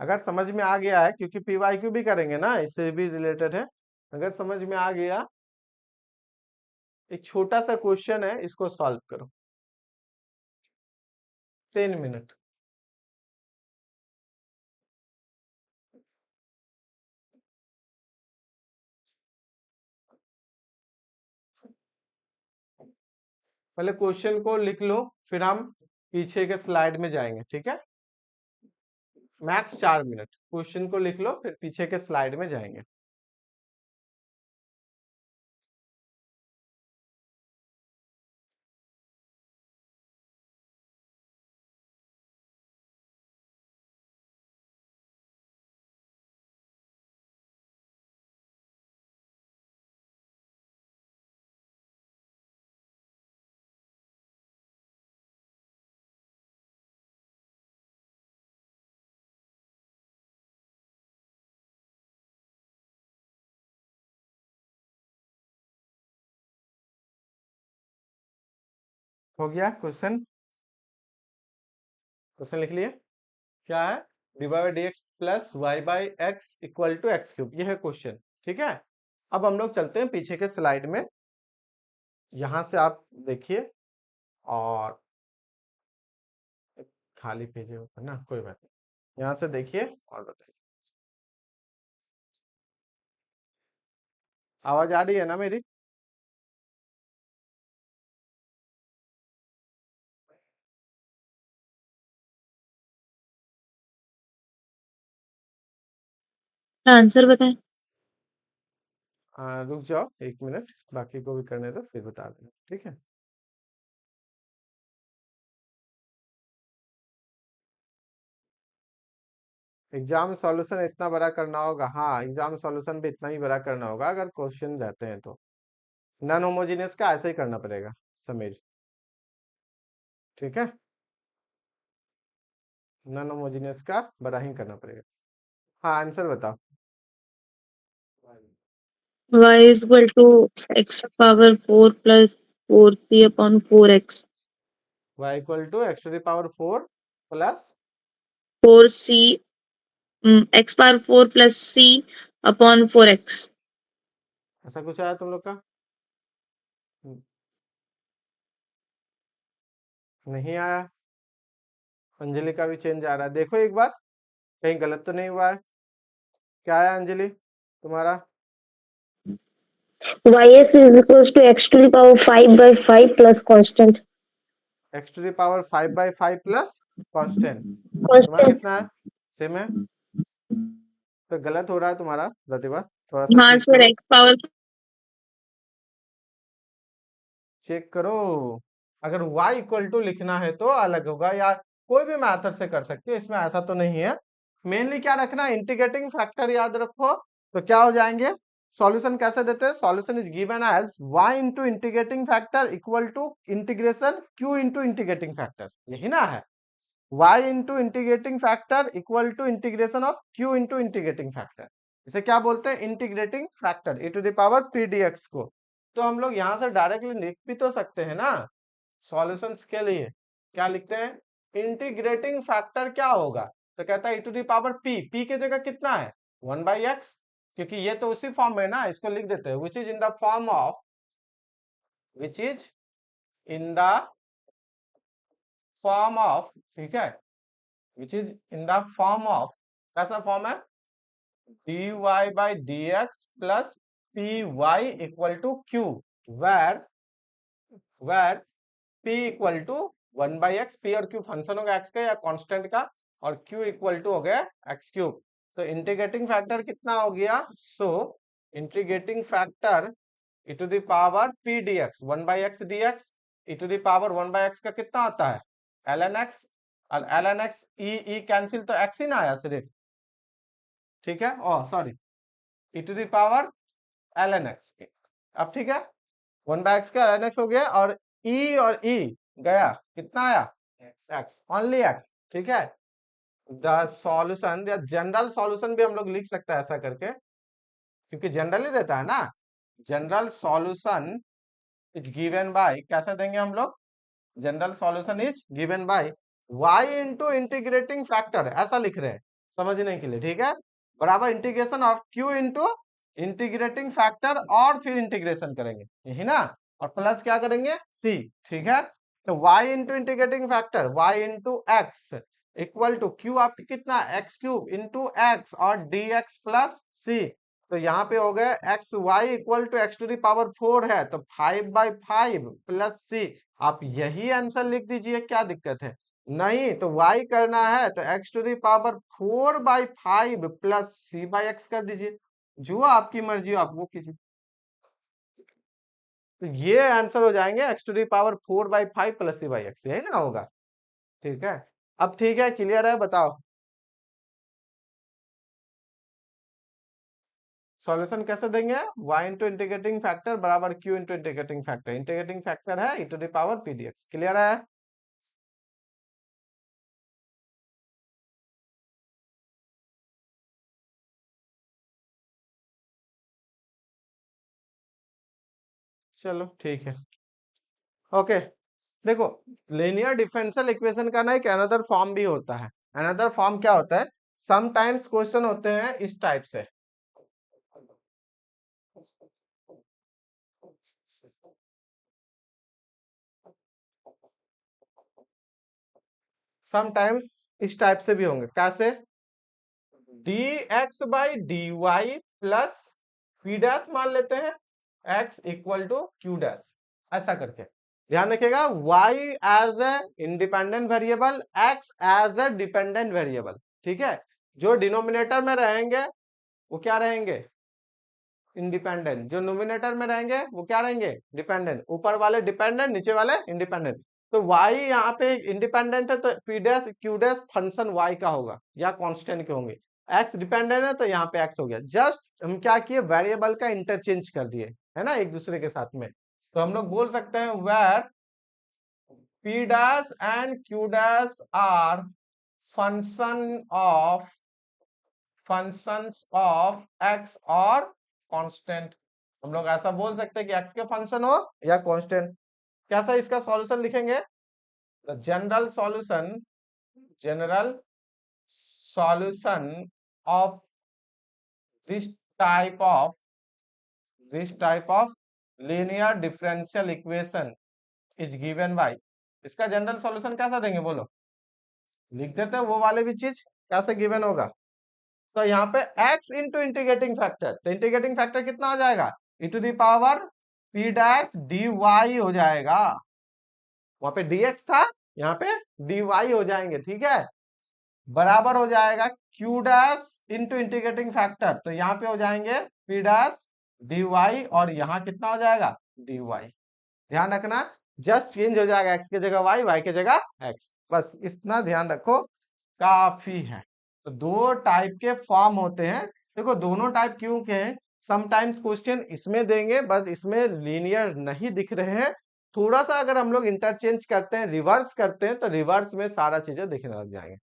अगर समझ में आ गया है, क्योंकि पीवाईक्यू भी करेंगे ना, इससे भी रिलेटेड है, अगर समझ में आ गया एक छोटा सा क्वेश्चन है, इसको सॉल्व करो 10 मिनट। पहले क्वेश्चन को लिख लो, फिर हम पीछे के स्लाइड में जाएंगे, ठीक है। मैक्स 4 मिनट, क्वेश्चन को लिख लो फिर पीछे के स्लाइड में जाएंगे। हो गया क्वेश्चन? क्वेश्चन लिख लिए? क्या है? dy by D x plus y by x equal to x cube, ये है क्वेश्चन, ठीक है। अब हम लोग चलते हैं पीछे के स्लाइड में, यहां से आप देखिए, और खाली पेज है ऊपर ना, कोई बात नहीं, यहाँ से देखिए और बताइए। आवाज आ रही है ना मेरी? आंसर बताएं। रुक जाओ 1 मिनट, बाकी को भी करने दो, फिर बता देना, ठीक है। एग्जाम सॉल्यूशन इतना बड़ा करना होगा, हाँ एग्जाम सॉल्यूशन भी इतना ही बड़ा करना होगा अगर क्वेश्चन रहते हैं तो। नॉन होमोजेनियस का ऐसे ही करना पड़ेगा समीर, ठीक है। नॉन होमोजेनियस का बड़ा ही करना पड़ेगा। हाँ आंसर बताओ। y is equal to x power 4 plus 4c upon 4x. y equal to x to the power 4 plus 4c x power 4 plus c upon 4x. ऐसा कुछ आया तुम लोग का? नहीं आया। अंजलि का भी चेंज आ रहा है, देखो एक बार कहीं गलत तो नहीं हुआ है। क्या आया अंजलि तुम्हारा? ys is equals to x to the power 5 by 5 plus constant. X to the power 5/5 plus constant. तुम्हारा Constant. कितना है? सेम है। तो गलत हो रहा है तुम्हारा प्रतिभा, थोड़ा सा हाँ चेक सर, करो। x पावर चेक करो। अगर y इक्वल टू लिखना है तो अलग होगा, या कोई भी मेथड से कर सकते हो, इसमें ऐसा तो नहीं है। मेनली क्या रखना, इंटीग्रेटिंग फैक्टर याद रखो। तो क्या हो जाएंगे? सॉल्यूशन कैसे देते हैं? Solution is given as y into integrating factor equal to integration q into integrating factor, यही ना है। y into integrating factor equal to integration of q into integrating factor. इसे क्या बोलते हैं? Integrating factor e to the power p dx को। तो हम लोग यहां से डायरेक्टली लिख भी तो सकते हैं ना सॉल्यूशंस के लिए। क्या लिखते हैं? इंटीग्रेटिंग फैक्टर क्या होगा? तो कहता है e to the power p की जगह कितना है? 1/x, क्योंकि ये तो उसी फॉर्म में ना, इसको लिख देते हैं which is in the form of, which is in the form of, ठीक है, which is in the form of, कैसा फॉर्म है? dy by dx plus py equal to q, where p equal to 1/x, p और q function होगा x का या constant का, और q इक्वल टू हो गया x क्यूब। तो इंटीग्रेटिंग फैक्टर कितना हो गया? So integrating factor e to the power p dx 1/x dx, e to the power 1/x का कितना होता है? ln x, और ln x e कैंसिल, तो x ही ना आया सिर्फ, ठीक है। Oh sorry, e to the power ln x, अब ठीक है, 1/x का ln x हो गया, और और e गया, कितना आया? x, ओनली x, ठीक है। द सॉल्यूशन या जनरल सॉल्यूशन भी हम लोग लिख सकते हैं ऐसा करके, क्योंकि जनरल ही देता है ना। General solution is given by, कैसे देंगे हम लोग? General solution is given by y into integrating factor, ऐसा लिख रहे हैं समझने के लिए, ठीक है, बराबर integration of q into integrating factor, और फिर इंटीग्रेशन करेंगे, यही ना। और प्लस क्या करेंगे सी, ठीक है। तो y into integrating factor y into x equal to q आपकी कितना एक्स क्यूब इंटू एक्स और dx प्लस सी। तो यहाँ पे हो गया x y equal to x to the power 4 है, तो 5/5 प्लस सी। आप यही आंसर लिख दीजिए, क्या दिक्कत है। नहीं तो y करना है तो x to the power 4/5 plus c by x कर दीजिए। जो आपकी मर्जी हो आप वो कीजिए। तो ये आंसर हो जाएंगे x to the power 4/5 plus c by x, यही ना होगा। ठीक है, अब ठीक है, क्लियर है, बताओ सॉल्यूशन कैसे देंगे। y इंटू इंटीग्रेटिंग फैक्टर बराबर q into integrating factor, integrating factor है e to the power p dx। Clear है। चलो ठीक है, ओके। देखो, लीनियर डिफरेंशियल इक्वेशन का ना एक अनदर फॉर्म भी होता है। अनदर फॉर्म क्या होता है, समटाइम्स क्वेश्चन होते हैं इस टाइप से। समटाइम्स इस टाइप से भी होंगे, कैसे dx by dy plus p dash मान लेते हैं x equal to q dash, ऐसा करके ध्यान रखिएगा। y as a independent variable, x as a dependent variable, ठीक है। जो डिनोमिनेटर में रहेंगे वो क्या रहेंगे, इंडिपेंडेंट। जो नोमिनेटर में रहेंगे वो क्या रहेंगे, डिपेंडेंट। ऊपर वाले डिपेंडेंट, नीचे वाले इंडिपेंडेंट। तो y यहाँ पे इंडिपेंडेंट है तो p dash q dash function y का होगा या कांस्टेंट के होंगे। x डिपेंडेंट है तो यहाँ पे x हो गया। जस्ट हम क्या किए, वेरिएबल का इंटरचेंज कर दिए, है ना, एक दूसरे के साथ में। तो हम लोग बोल सकते हैं where p dash and q dash are function of x और कांस्टेंट। हम लोग ऐसा बोल सकते हैं कि x के फंक्शन हो या कांस्टेंट। कैसा इसका सॉल्यूशन लिखेंगे, general solution of this type of linear differential equation is given by. इसका जनरल सॉल्यूशन कैसा देंगे बोलो, लिख देते हैं वो वाले भी चीज, कैसे गिवन होगा। तो यहाँ पे x इंटू इंटीग्रेटिंग फैक्टर, तो इंटीग्रेटिंग फैक्टर कितना हो जाएगा, e to the power p dash dy हो जाएगा। वहां पे dx था, यहाँ पे dy हो जाएंगे, ठीक है। बराबर हो जाएगा q dash into integrating factor, तो यहाँ पे हो जाएंगे p डैश dy और यहाँ कितना हो जाएगा dy। ध्यान रखना, जस्ट चेंज हो जाएगा x की जगह y की जगह x, बस इतना ध्यान रखो, काफी है। तो दो टाइप के फॉर्म होते हैं। देखो दोनों टाइप क्यों के हैं, समटाइम्स क्वेश्चन इसमें देंगे, बस इसमें लीनियर नहीं दिख रहे हैं। थोड़ा सा अगर हम लोग इंटरचेंज करते हैं, रिवर्स करते हैं, तो रिवर्स में सारा चीजें दिखने लग जाएंगे,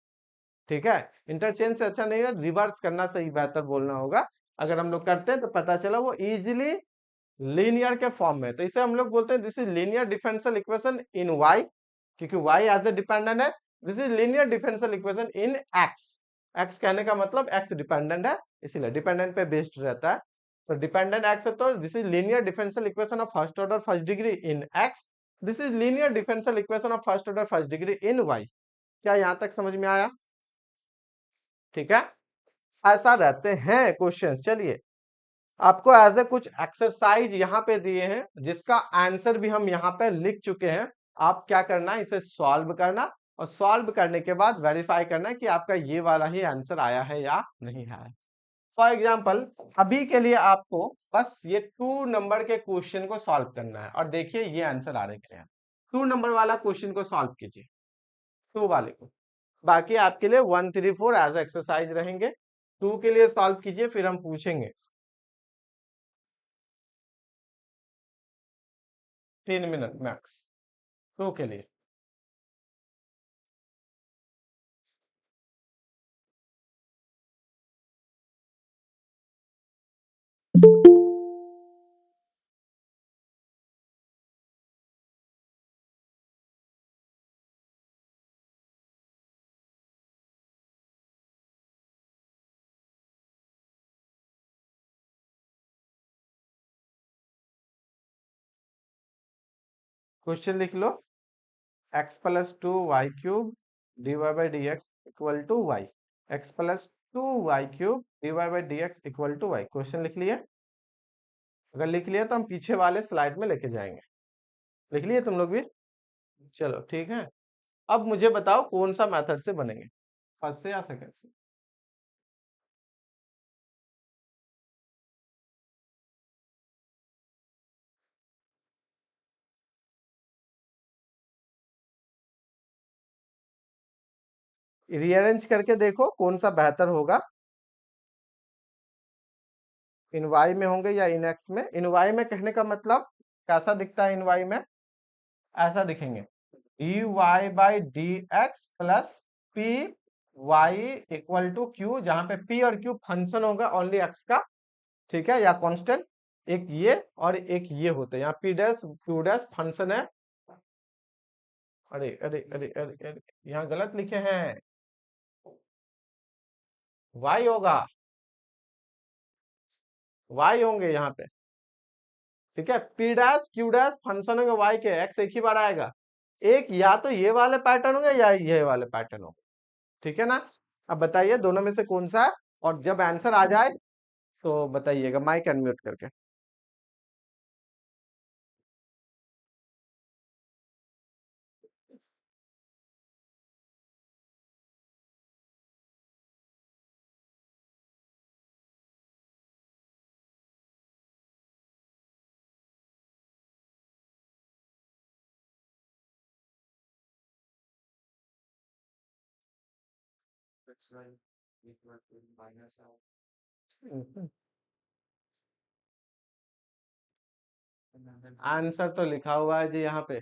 ठीक है। इंटरचेंज से अच्छा नहीं है, रिवर्स करना सही बेहतर बोलना होगा। अगर हम लोग करते हैं तो पता चला वो इजिली लीनियर के फॉर्म में। तो इसे हम लोग बोलते हैं this is linear differential equation in y, क्योंकि y एज ए डिपेंडेंट है। This is linear differential equation in x, x कहने का मतलब x डिपेंडेंट है, इसीलिए डिपेंडेंट पे बेस्ड रहता है। तो डिपेंडेंट x है तो this is linear differential equation of first order first degree in x। This is linear differential equation of first order first degree in y। क्या यहां तक समझ में आया, ठीक है। ऐसा रहते हैं क्वेश्चन। चलिए, आपको एज ए कुछ एक्सरसाइज यहाँ पे दिए हैं, जिसका आंसर भी हम यहाँ पे लिख चुके हैं। आप क्या करना है, इसे सॉल्व करना, और सॉल्व करने के बाद वेरीफाई करना कि आपका ये वाला ही आंसर आया है या नहीं आया। फॉर एग्जाम्पल, अभी के लिए आपको बस ये 2 नंबर के क्वेश्चन को सॉल्व करना है, और देखिए ये आंसर आ रहे हैं। 2 नंबर वाला क्वेश्चन को सॉल्व कीजिए, 2 वाले को। बाकी आपके लिए 1 3 4 एज एक्सरसाइज रहेंगे। 2 के लिए सॉल्व कीजिए, फिर हम पूछेंगे 3 मिनट मैक्स 2 के लिए। क्वेश्चन लिख लो, x plus 2y³ dy by D x equal to y, x plus 2y³ dy by D x equal to y. Question लिख लिए? अगर लिख लिया तो हम पीछे वाले स्लाइड में लेके जाएंगे। लिख लिए तुम लोग भी? चलो ठीक है। अब मुझे बताओ कौन सा मेथड से बनेंगे, फर्स्ट से या सेकंड से? रीअरेंज करके देखो कौन सा बेहतर होगा, इन वाई में होंगे या इन एक्स में। इन वाई में कहने का मतलब कैसा दिखता है? इन वाई में ऐसा दिखेंगे, d Y by D x plus p y equal to q, जहां पे पी और क्यू फंक्शन होगा ओनली एक्स का, ठीक है, या कांस्टेंट। एक ये और एक ये होते हैं, यहाँ P dash Q dash function है। अरे अरे अरे अरे अरे, यहाँ गलत लिखे हैं, वाई होगा, वाई होंगे यहाँ पे, ठीक है। P dash Q dash function होंगे वाई के, एक्स एक ही बार आएगा। एक या तो ये वाले पैटर्न होंगे या ये वाले पैटर्न होंगे, ठीक है ना। अब बताइए दोनों में से कौन सा है, और जब आंसर आ जाए तो बताइएगा माइक अनम्यूट करके। आंसर तो लिखा हुआ है जी यहाँ पे,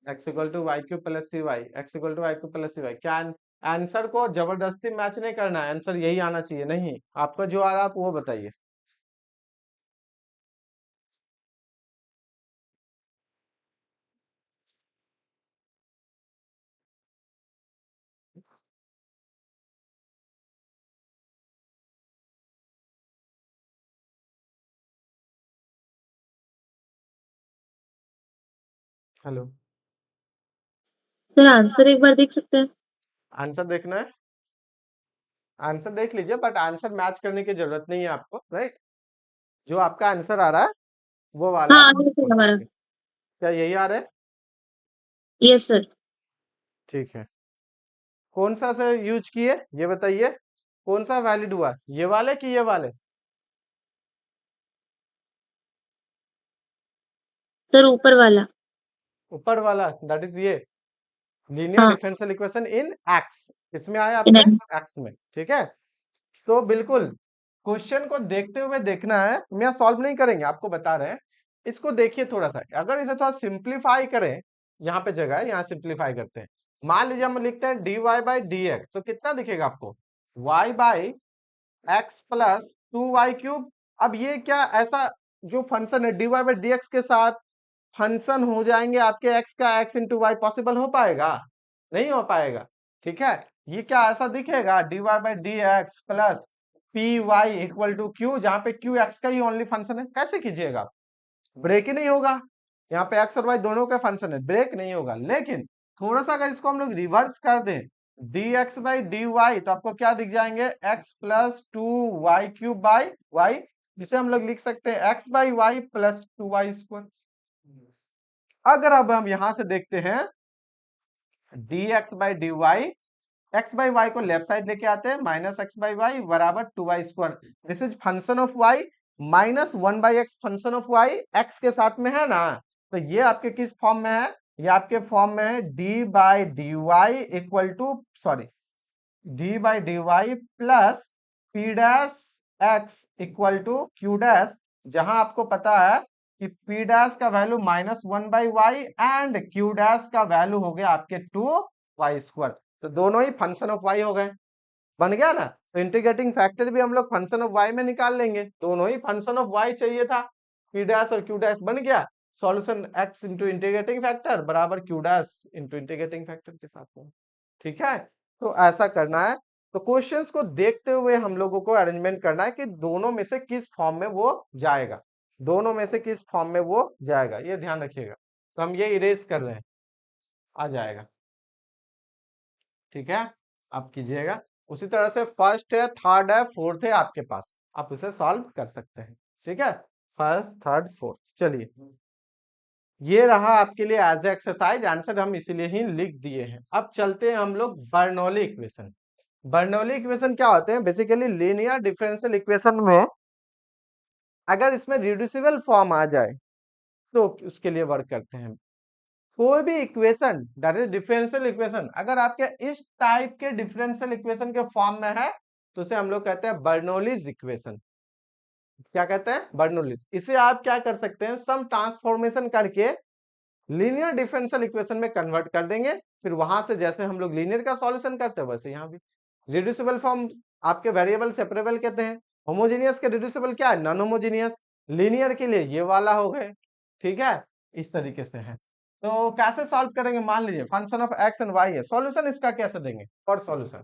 x equal to y q plus c y, x equal to y q plus c y. क्या आंसर को जबरदस्ती मैच नहीं करना है, आंसर यही आना चाहिए, नहीं आपका जो आ रहा है आप वो बताइए। हेलो, सर आंसर एक बार देख सकते हैं? आंसर देखना है? आंसर देख लीजिए, बट आंसर मैच करने की जरूरत नहीं है आपको, राइट। जो आपका आंसर आ रहा है वो वाला हाँ आप आ गया छोड़ सर हमारा। सकते हैं। क्या यही आ रहा है? Yes sir. ठीक है। कौन सा से यूज किए ये बताइए, कौन सा वैलिड हुआ, ये वाले कि ये वाले? सर ऊपर वाला। ऊपर वाला, दैट इज ये लीनियर हाँ डिफरेंशियल इक्वेशन इन एक्स, इसमें आया आपके इन एक्स में, ठीक है। तो बिल्कुल क्वेश्चन को देखते हुए देखना है, हम यहाँ सॉल्व नहीं करेंगे, आपको बता रहे हैं। इसको देखिए थोड़ा सा, अगर इसे थोड़ा सिंप्लीफाई करें, यहाँ पे जगह है, यहाँ सिंप्लीफाई करते हैं। मान लीजिए हम लिखते हैं D Y by D x, तो कितना दिखेगा आपको? Y by x plus 2y³। अब ये क्या ऐसा जो फंक्शन है d Y by D x के साथ फंक्शन हो जाएंगे आपके एक्स का एक्स इंटू वाई, पॉसिबल हो पाएगा? नहीं हो पाएगा, ठीक है। ये क्या ऐसा दिखेगा d Y by D x plus p y equal to q, जहां पे क्यू एक्स का ही ओनली फंक्शन है? कैसे कीजिएगा आप? ब्रेक ही नहीं होगा, यहाँ पे एक्स और वाई दोनों का फंक्शन है, ब्रेक नहीं होगा। लेकिन थोड़ा सा अगर इसको हम लोग रिवर्स कर दें, d x by d y, तो आपको क्या दिख जाएंगे? X plus 2y³ by Y, जिसे हम लोग लिख सकते हैं x by Y plus 2y²। अगर अब हम यहां से देखते हैं d x by d y, x by y को लेफ्ट साइड लेके आते हैं, माइनस एक्स बाई वाई बराबर 2y²। This is function of y minus 1/x function of y, x के साथ में है ना। तो ये आपके किस फॉर्म में है? ये आपके फॉर्म में है d by d Y equal to, sorry, d by d y plus p dash x equal to q dash, जहां आपको पता है कि पी डैश का value -1/y and q dash का वैल्यू हो गया आपके 2y²। तो दोनों ही फंक्शन ऑफ y हो गए, बन गया ना। तो इंटीग्रेटिंग फैक्टर भी हम लोग फंक्शन ऑफ y में निकाल लेंगे, दोनों ही फंक्शन ऑफ y चाहिए था, p डैश और q डैश बन गया। Solution x into integrating factor बराबर q dash into integrating factor के साथ में, ठीक है। तो ऐसा करना है। तो क्वेश्चंस को देखते हुए हम लोगों को अरेंजमेंट करना है कि दोनों में से किस फॉर्म में वो जाएगा, दोनों में से किस फॉर्म में वो जाएगा, ये ध्यान रखिएगा। तो हम ये इरेज कर रहे हैं, आ जाएगा, ठीक है। आप कीजिएगा उसी तरह से फर्स्ट है, थर्ड है, फोर्थ है आपके पास, आप उसे सॉल्व कर सकते हैं, ठीक है। फर्स्ट, थर्ड, फोर्थ, चलिए ये रहा आपके लिए एज एक्सरसाइज, आंसर हम इसीलिए ही लिख दिए हैं। अब चलते हैं हम लोग बर्नौली इक्वेशन। बर्नौली इक्वेशन क्या होते हैं? बेसिकली लीनियर डिफरेंशियल इक्वेशन में अगर इसमें रिड्यूसिबल फॉर्म आ जाए तो उसके लिए वर्क करते हैं। कोई भी equation that is differential equation अगर आपके इस टाइप के डिफरेंशियल इक्वेशन के फॉर्म में है तो उसे हम लोग कहते हैं बर्नौलीज इक्वेशन। क्या कहते हैं? बर्नौलीज। इसे आप क्या कर सकते हैं, सम ट्रांसफॉर्मेशन करके लीनियर डिफरेंशियल इक्वेशन में कन्वर्ट कर देंगे, फिर वहां से जैसे हम लोग लीनियर का सॉल्यूशन करते हैं वैसे यहाँ भी। रिड्यूसिबल फॉर्म आपके वेरिएबल सेपरेबल कहते हैं। होमोजेनियस के रिड्यूसिबल क्या है? Non homogeneous. लीनियर के लिए ये वाला हो गए, ठीक है। इस तरीके से है। तो कैसे सॉल्व करेंगे? मान लीजिए function of x and y है, सॉल्यूशन इसका कैसे देंगे? फॉर सॉल्यूशन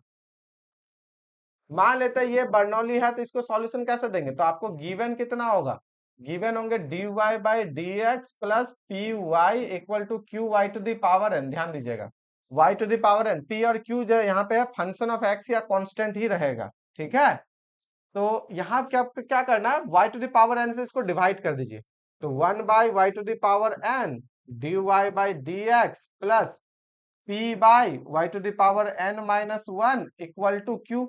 मान लेते हैं ये बर्नौली है तो इसको सॉल्यूशन कैसे देंगे? तो आपको गिवन कितना होगा? गिवन होंगे dy by D x plus p y equal to q y to the power n. ध्यान दीजिएगा y to the power n, p और q जो यहाँ पे है फंक्शन ऑफ x या कांस्टेंट ही रहेगा, ठीक है। तो यहाँ क्या क्या करना है? y to the power n से इसको डिवाइड कर दीजिए, तो 1 by y to the power n dy by D x plus p by y to the power n minus 1 equal to q।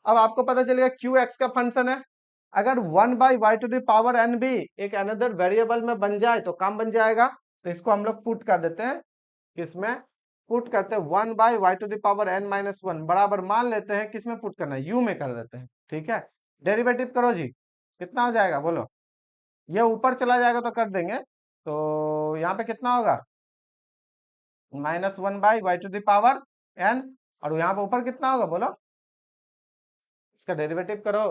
अब आपको पता चलेगा क्यू एक्स का फंक्शन है, अगर 1 by y to the power n भी एक another variable में बन जाए तो काम बन जाएगा। तो इसको हम लोग पुट कर देते हैं, किसमें पुट करते हैं? 1 by y to the power n minus 1 बराबर मान लेते हैं किसमें पुट करना है? यू में कर देते हैं, ठीक है। डेरिवेटिव करो जी, कितना हो जाएगा बोलो? ये ऊपर चला जाएगा तो कर देंगे, तो यहाँ पे कितना होगा? Minus 1 by y to the power n, और यहाँ पे ऊपर कितना होगा बोलो? इसका डेरिवेटिव करो।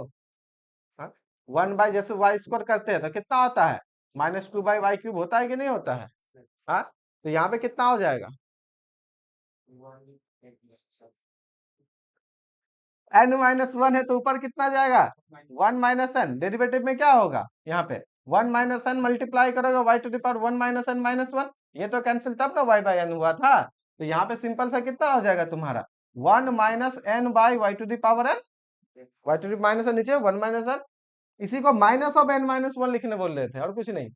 1 बाई जैसे वाई स्क्वायर करते हैं तो कितना होता है? माइनस 2 बाई वाई क्यूब होता है कि नहीं होता है? हाँ, तो यहाँ पे कितना हो जाएगा? n माइनस 1 है तो ऊपर कितना जाएगा? 1 माइनस एन। डेरिवेटिव में क्या होगा? यहाँ पे 1 माइनस एन मल्टीप्लाई करोगे y to the power 1 minus n minus 1, ये तो कैंसिल तब ना वाई बाई एन हुआ था। तो यहाँ पे सिंपल सा कितना हो जाएगा तुम्हारा? 1 minus n by y to the power n, y to the minus n नीचे 1 माइनस एन, इसी को माइनस ऑफ एन माइनस 1 लिखने बोल रहे थे और कुछ नहीं।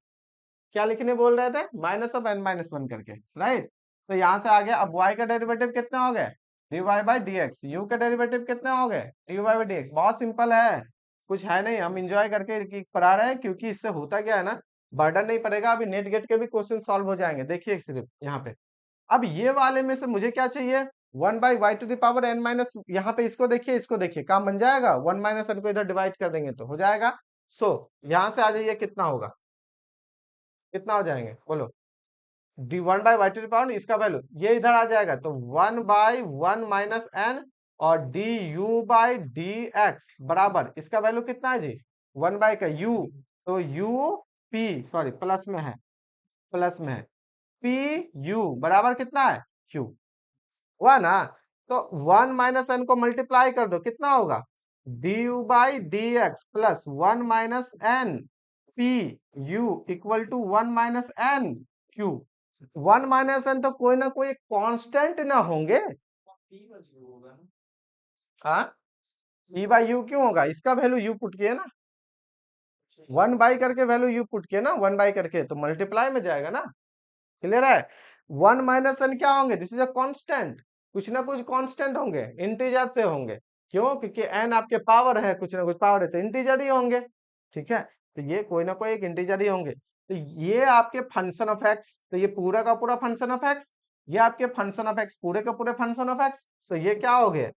क्या लिखने बोल रहे थे? माइनस ऑफ एन माइनस 1 करके, राइट। तो यहाँ से आ गया। अब y का डेरिवेटिव कितना हो गया? dy by D x. You का डेरिवेटिव कितना हो गए? dy by D x. बहुत सिंपल है, कुछ है नहीं, हम इंजॉय करके पढ़ा रहे हैं, क्योंकि इससे होता क्या है ना, बर्डन नहीं पड़ेगा। अभी नेट गेट के भी क्वेश्चन सॉल्व हो जाएंगे, देखिए सिर्फ यहाँ पे। अब ये वाले में से मुझे क्या चाहिए? 1 by y to the power n minus, यहाँ पे इसको देखिए, इसको देखिए, काम बन जाएगा। 1 माइनस एन को इधर डिवाइड कर देंगे तो हो जाएगा। सो यहाँ से आ जाइए, कितना होगा? कितना हो जाएंगे बोलो? D 1 by y to the power, इसका वैल्यू ये इधर आ जाएगा, तो 1 बाई 1 माइनस एन और d u by D x बराबर, इसका वैल्यू कितना है जी? 1 बाई का यू, तो यू पी, सॉरी प्लस में है, प्लस में है, पी यू बराबर कितना है? क्यू। हुआ ना? तो 1 माइनस एन को मल्टीप्लाई कर दो, कितना होगा? D u by D x plus 1 minus n p u equal to 1 minus n q. 1 minus n तो कोई ना कोई कांस्टेंट ना होंगे। हाँ, पी बाई यू क्यों होगा? इसका वैल्यू यू पुट किए ना, 1 बाई करके वैल्यू यू पुट किए ना, 1 बाई करके, तो मल्टीप्लाई में जाएगा ना। क्लियर है? 1 माइनस एन क्या होंगे? दिस इज अ कांस्टेंट, कुछ ना कुछ कांस्टेंट होंगे, इंटीजर से होंगे। क्यों? क्योंकि एन आपके पावर है, कुछ ना कुछ पावर है, तो इंटीजर ही होंगे, ठीक है। तो ये कोई ना कोई एक इंटीजर ही होंगे। तो ये आपके फंक्शन ऑफ एक्स, तो ये पूरा का पूरा फंक्शन ऑफ एक्स, ये आपके फंक्शन ऑफ एक्स पूरे का पूरे फंक्शन ऑफ एक्स। तो ये क्या हो गया?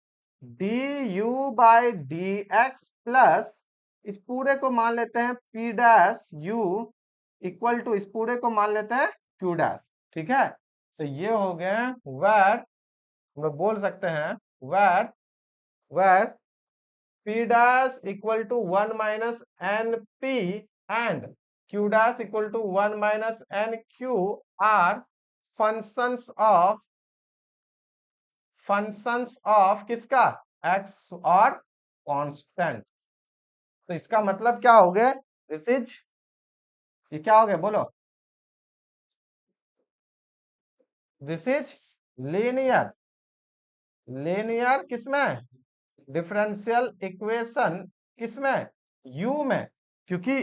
D u by D x plus, इस पूरे को मान लेते हैं p dash u equal to, इस पूरे को मान लेते हैं क्यू डैश, ठीक है। तो ये हो गए वेर, हम लोग बोल सकते हैं where where p dash equal to 1 minus n p and q dash equal to 1 minus n q are functions of किसका? एक्स और कांस्टेंट। तो इसका मतलब क्या हो गया, दिस इज, ये क्या हो गया बोलो, दिस इज लीनियर, लीनियर किसमें, डिफरेंशियल इक्वेशन किसमें, यू में, क्योंकि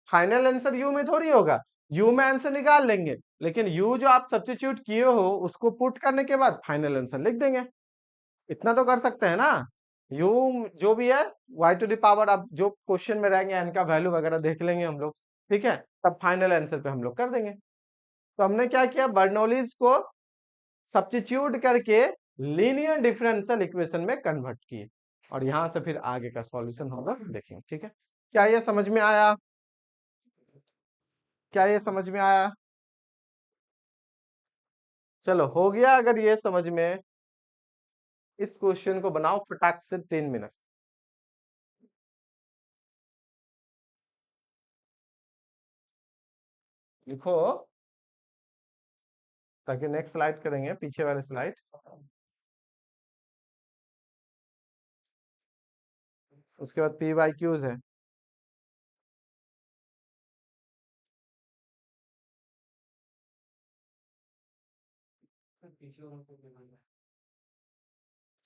फाइनल आंसर यू में थोड़ी होगा, यू में आंसर निकाल लेंगे, लेकिन यू जो आप सब्स्टिट्यूट किए हो उसको पुट करने के बाद फाइनल आंसर लिख देंगे। इतना तो कर सकते हैं ना। यू जो भी है y टू द पावर, अब जो क्वेश्चन में रहेंगे इनका वैल्यू वगैरह देख लेंगे हम लोग, ठीक है, तब फाइनल आंसर पे हम लोग कर देंगे। तो हमने क्या किया, बर्नौलीज को सब्स्टिट्यूट करके लीनियर डिफरेंशियल इक्वेशन में कन्वर्ट किए, और यहां से फिर आगे का सॉल्यूशन हम लोग देखेंगे, ठीक है। क्या ये समझ में आया, क्या ये समझ में आया, चलो हो गया। अगर ये समझ में, इस क्वेश्चन को बनाओ फटाक से 3 मिनट, लिखो, ताकि नेक्स्ट स्लाइड करेंगे, पीछे वाले स्लाइड। उसके बाद पी वाई क्यूज है।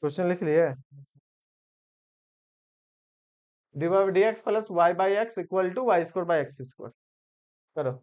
क्वेश्चन लिख लिए, d by D x plus y by x equal to y square by x square, करो।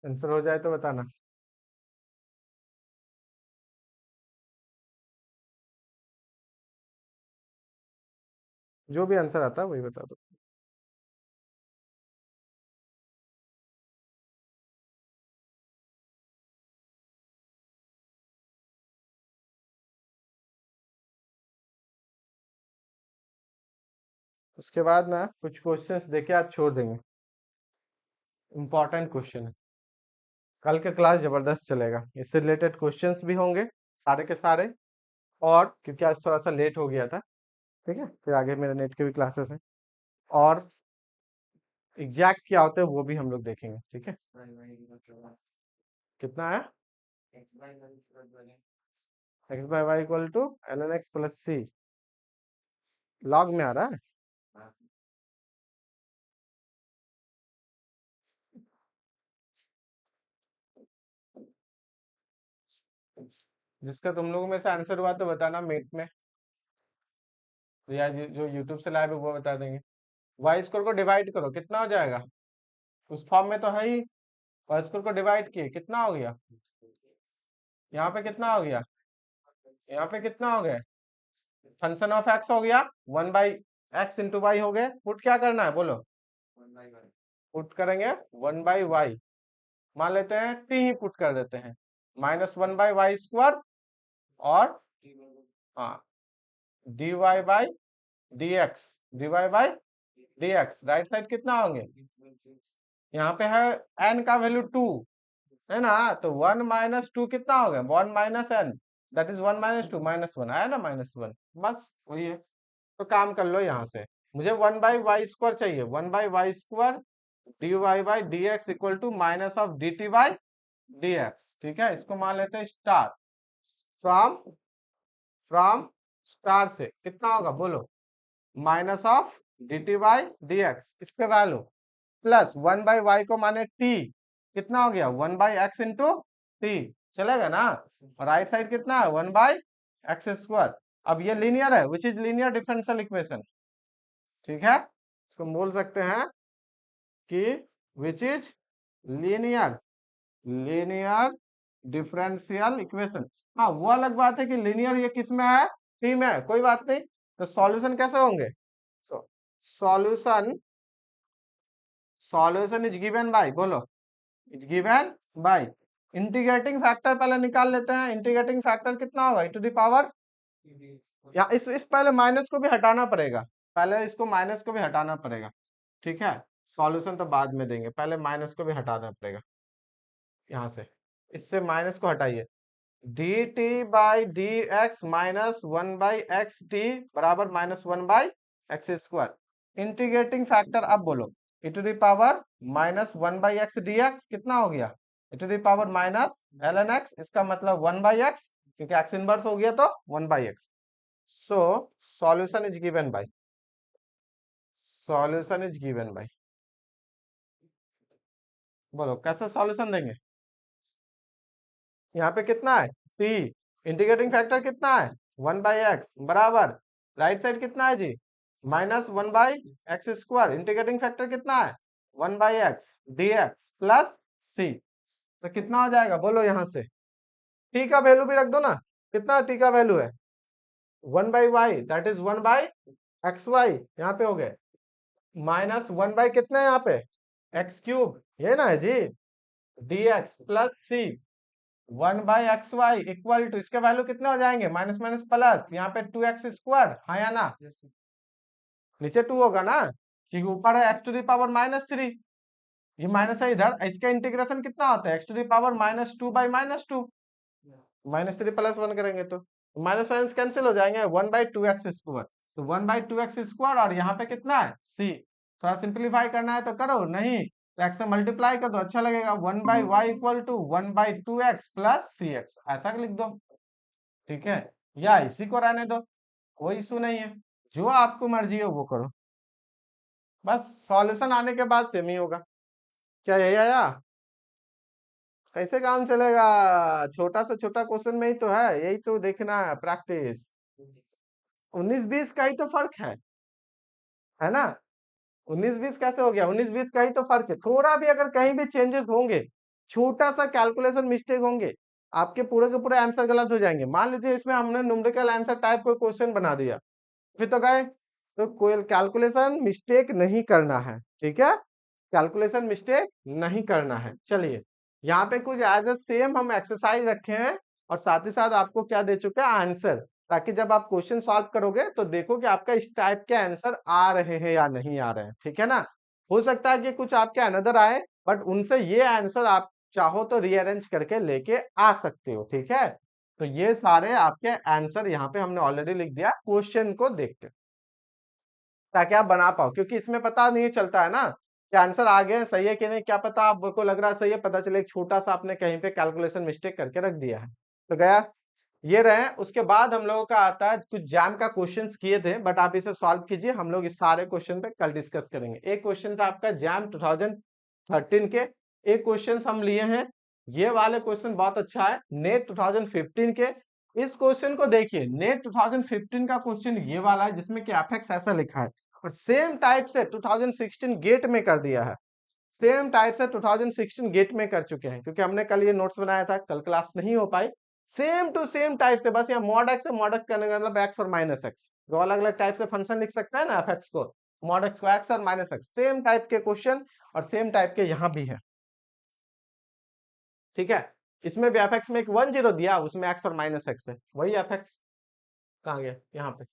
आंसर हो जाए तो बताना, जो भी आंसर आता है वही बता दो। उसके बाद ना कुछ क्वेश्चंस देके आज छोड़ देंगे, इंपॉर्टेंट क्वेश्चन है, कल का क्लास जबरदस्त चलेगा, इससे रिलेटेड क्वेश्चंस भी होंगे सारे के सारे, और क्योंकि आज थोड़ा सा लेट हो गया था, ठीक है, फिर आगे मेरे नेट के भी क्लासेस हैं, और एग्जैक्ट क्या होता है वो भी हम लोग देखेंगे, ठीक है। कितना है, x by y equal to l n x plus c, log में आ रहा है, जिसका तुम लोगों में से आंसर हुआ तो बताना मेट में, या जो यूट्यूब से लाइव है वो बता देंगे। वाई स्क्वायर को डिवाइड करो, कितना हो जाएगा? उस फॉर्म में तो है ही, वाई स्क्वायर को डिवाइड किए कितना हो गया? यहाँ पे कितना हो गया? यहाँ पे कितना हो गया? फंक्शन ऑफ एक्स हो गया 1/x इंटू वाई हो गए। पुट क्या करना है बोलो? पुट करेंगे 1/y, मान लेते हैं t ही पुट कर देते हैं, -1/y स्क्वायर और हाँ dy by dx, right side कितना होंगे? यहाँ पे है n का वैल्यू 2 है ना, तो 1 माइनस 2 कितना हो गया? 1 minus n, that is 1 minus 2, -1 आया ना, -1, बस वही है। तो काम कर लो यहाँ से, मुझे 1/y स्क्वायर चाहिए, 1/y square dy by dx equal to minus of dt by dx। ठीक है, इसको मान लेते हैं स्टार, फ्रॉम स्टार से कितना होगा बोलो? Minus of dt by dx, इसके वैल्यू प्लस 1/y को माने t, कितना हो गया? 1/x इंटू टी, चलेगा ना? राइट साइड कितना है? 1/x square. अब ये लीनियर है, which is linear differential equation. ठीक है, इसको बोल सकते हैं कि which is linear differential equation. हाँ, वो अलग बात है कि लीनियर ये किस में है? टी में है, कोई बात नहीं। तो सॉल्यूशन कैसे होंगे? सॉल्यूशन इज गिवन बाय, बोलो, is given by integrating factor पहले निकाल लेते हैं। इंटीग्रेटिंग फैक्टर कितना होगा? e टू द पावर, या इस पहले माइनस को भी हटाना पड़ेगा, पहले इसको माइनस को भी हटाना पड़ेगा। ठीक है, सॉल्यूशन तो बाद में देंगे, पहले माइनस को भी हटाना पड़ेगा। यहाँ से इससे माइनस को हटाइए, dt by D X minus 1/x t बराबर -1/x स्क्वायर। इंटीग्रेटिंग फैक्टर अब बोलो, e to the power -1/x dx कितना हो गया? e to the power minus ln x, इसका मतलब 1/x, क्योंकि x इनवर्स हो गया तो 1/x। So solution is given by, बोलो कैसे सॉल्यूशन देंगे? यहाँ पे कितना है? t, इंटीग्रेटिंग फैक्टर कितना है? 1/x बराबर, राइट साइड कितना है जी? -1/x स्क्वायर, इंटीग्रेटिंग फैक्टर कितना है? 1/x dx प्लस c, तो कितना हो जाएगा बोलो? यहाँ से t का वैल्यू भी रख दो ना, कितना t का वैल्यू है? 1/y, दैट इज 1/xy, यहाँ पे हो गए -1 कितना है यहाँ पे? x क्यूब, ये ना है जी, dx plus c 1/xy equal to, इसके वैल्यू कितने हो जाएंगे? माइनस माइनस प्लस, यहाँ पे 2x स्क्वायर, हाँ या ना? नीचे 2 होगा ना, क्योंकि ऊपर है x टू द पावर -3, ये माइनस है इधर, इसका इंटीग्रेशन कितना होता है? x to the power -2 by -2, -3 plus 1 करेंगे तो माइनस माइनस कैंसिल हो जाएंगे, 1/2x स्क्वायर, तो 1/2x स्क्वायर, और यहाँ पे कितना है? c। थोड़ा सिंप्लीफाई करना है तो करो, नहीं तो x से मल्टीप्लाई कर दो, अच्छा लगेगा। 1/y equal to 1/2x plus cx, ऐसा लिख दो। ठीक है, या इसी को रहने दो, कोई इशू नहीं है, जो आपको मर्जी हो वो करो, बस सॉल्यूशन आने के बाद सेम ही होगा। क्या यही आया? कैसे काम चलेगा? छोटा से छोटा क्वेश्चन में ही तो है, यही तो देखना है, प्रैक्टिस। 19-20 का ही तो फर्क है ना? 19-20 कैसे हो गया? 19-20 का ही तो फर्क है, थोड़ा भी अगर कहीं भी चेंजेस होंगे, छोटा सा कैलकुलेशन मिस्टेक होंगे, आपके पूरे के पूरे आंसर गलत हो जाएंगे। मान लीजिए इसमें हमने न्यूमेरिकल आंसर टाइप कोई क्वेश्चन बना दिया, फिर तो गए, तो कोई कैलकुलेशन मिस्टेक नहीं करना है। ठीक है, कैलकुलेशन मिस्टेक नहीं करना है। चलिए, यहाँ पे कुछ एज ए सेम हम एक्सरसाइज रखे हैं, और साथ ही साथ आपको क्या दे चुके हैं? आंसर, ताकि जब आप क्वेश्चन सॉल्व करोगे तो देखो कि आपका इस टाइप के आंसर आ रहे हैं या नहीं आ रहे हैं। ठीक है ना, हो सकता है कि कुछ आपके अनदर आए, बट उनसे ये आंसर आप चाहो तो रीअरेंज करके लेके आ सकते हो। ठीक है, तो ये सारे आपके आंसर यहाँ पे हमने ऑलरेडी लिख दिया क्वेश्चन को देख के, ताकि आप बना पाओ, क्योंकि इसमें पता नहीं चलता है ना कि आंसर आ गए सही है कि नहीं, क्या पता आपको लग रहा है सही है, पता चले एक छोटा सा आपने कहीं पे कैलकुलेशन मिस्टेक करके रख दिया है। तो गया, ये रहे। उसके बाद हम लोगों का आता है, कुछ जैम का क्वेश्चंस किए थे, बट आप इसे सॉल्व कीजिए, हम लोग इस सारे क्वेश्चन पे कल डिस्कस करेंगे। एक क्वेश्चन था आपका जैम 2013 के, एक क्वेश्चन हम लिए हैं, ये वाले क्वेश्चन बहुत अच्छा है नेट 2015 के, इस क्वेश्चन को देखिए, नेट 2015 का क्वेश्चन ये वाला है जिसमें कि एफएक्स ऐसा लिखा है, और सेम टाइप से 2016 गेट में कर दिया है। सेम टाइप से 2016 गेट में कर चुके हैं, क्योंकि हमने कल ये नोट्स बनाया था, कल क्लास नहीं हो पाई। सेम टू सेम टाइप से, बस यहाँ मॉड एक्स मॉड एक्स करने का मतलब एक्स और माइनस एक्स, जो अलग अलग टाइप से फंक्शन लिख सकता है ना एफएक्स को, मॉड एक्स को एक्स और माइनस एक्स, सेम टाइप के क्वेश्चन और सेम टाइप के यहाँ भी है। ठीक है, इसमें भी एफएक्स में एक 10 दिया, उसमें एक्स और माइनस एक्स है, वही एफएक्स कहाँ गया, यहाँ पे।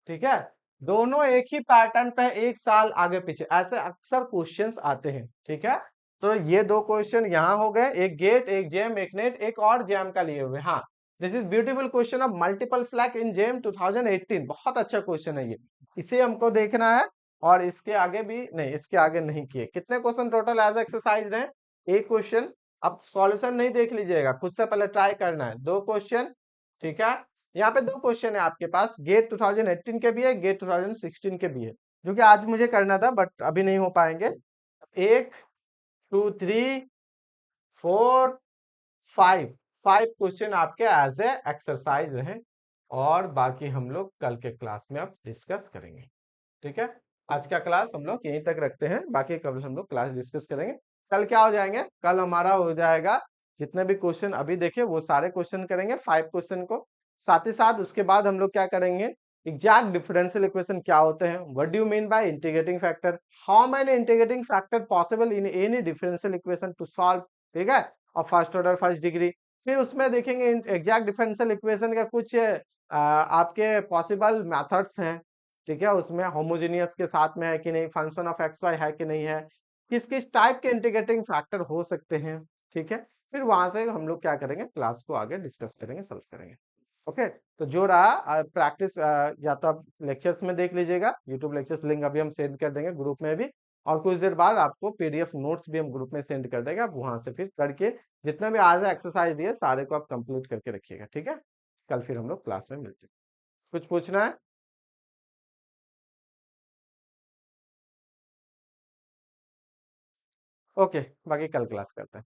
ठीक है, दोनों एक ही पैटर्न पे, एक साल आगे पीछे, ऐसे अक्सर क्वेश्चंस आते हैं। ठीक है, तो ये दो क्वेश्चन यहाँ हो गए, एक गेट, एक जेम, एक नेट, एक और जेम का लिए हुए। हाँ, this is beautiful question of multiple slack in gem 2018, बहुत अच्छा क्वेश्चन है ये, इसे हमको देखना है। और इसके आगे भी नहीं, इसके आगे नहीं किए। कितने क्वेश्चन टोटल एज एक्सरसाइज रहे? एक क्वेश्चन। अब सॉल्यूशन नहीं देख लीजिएगा, खुद से पहले ट्राई करना है। दो क्वेश्चन, ठीक है, यहाँ पे दो क्वेश्चन है आपके पास, गेट 2018 के भी है, गेट 2016 के भी है, जो कि आज मुझे करना था बट अभी नहीं हो पाएंगे। 1 2 3 4 5 5 क्वेश्चन आपके एज ए एक्सरसाइज रहे, और बाकी हम लोग कल के क्लास में अब डिस्कस करेंगे। ठीक है, आज का क्लास हम लोग यहीं तक रखते हैं, बाकी कल हम लोग क्लास डिस्कस करेंगे। कल क्या हो जाएंगे, कल हमारा हो जाएगा जितने भी क्वेश्चन अभी देखे वो सारे क्वेश्चन करेंगे, 5 क्वेश्चन को। साथ ही साथ उसके बाद हम लोग क्या करेंगे, एग्जैक्ट डिफरेंशियल इक्वेशन क्या होते हैं, what do you mean by integrating factor, how many integrating factor possible in any differential equation two solve. ठीक है, और फर्स्ट ऑर्डर फर्स्ट डिग्री। फिर उसमें देखेंगे एग्जैक्ट डिफरेंशियल इक्वेशन का कुछ आपके पॉसिबल मेथड्स हैं। ठीक है, उसमें होमोजेनियस के साथ में है कि नहीं, फंक्शन ऑफ एक्स वाई है कि नहीं है, किस किस टाइप के इंटीग्रेटिंग फैक्टर हो सकते हैं। ठीक है, फिर वहां से हम लोग क्या करेंगे, क्लास को आगे डिस्कस करेंगे, सॉल्व करेंगे। ओके, तो जो रहा प्रैक्टिस, या तो आप लेक्चर्स में देख लीजिएगा, यूट्यूब लेक्चर्स लिंक अभी हम सेंड कर देंगे ग्रुप में भी, और कुछ देर बाद आपको पीडीएफ नोट्स भी हम ग्रुप में सेंड कर देंगे, आप वहां से फिर करके जितने भी आज एक्सरसाइज दिए सारे को आप कंप्लीट करके रखिएगा। ठीक है, कल फिर हम लोग क्लास में मिलते हैं। कुछ पूछना है? ओके, बाकी कल क्लास करते हैं।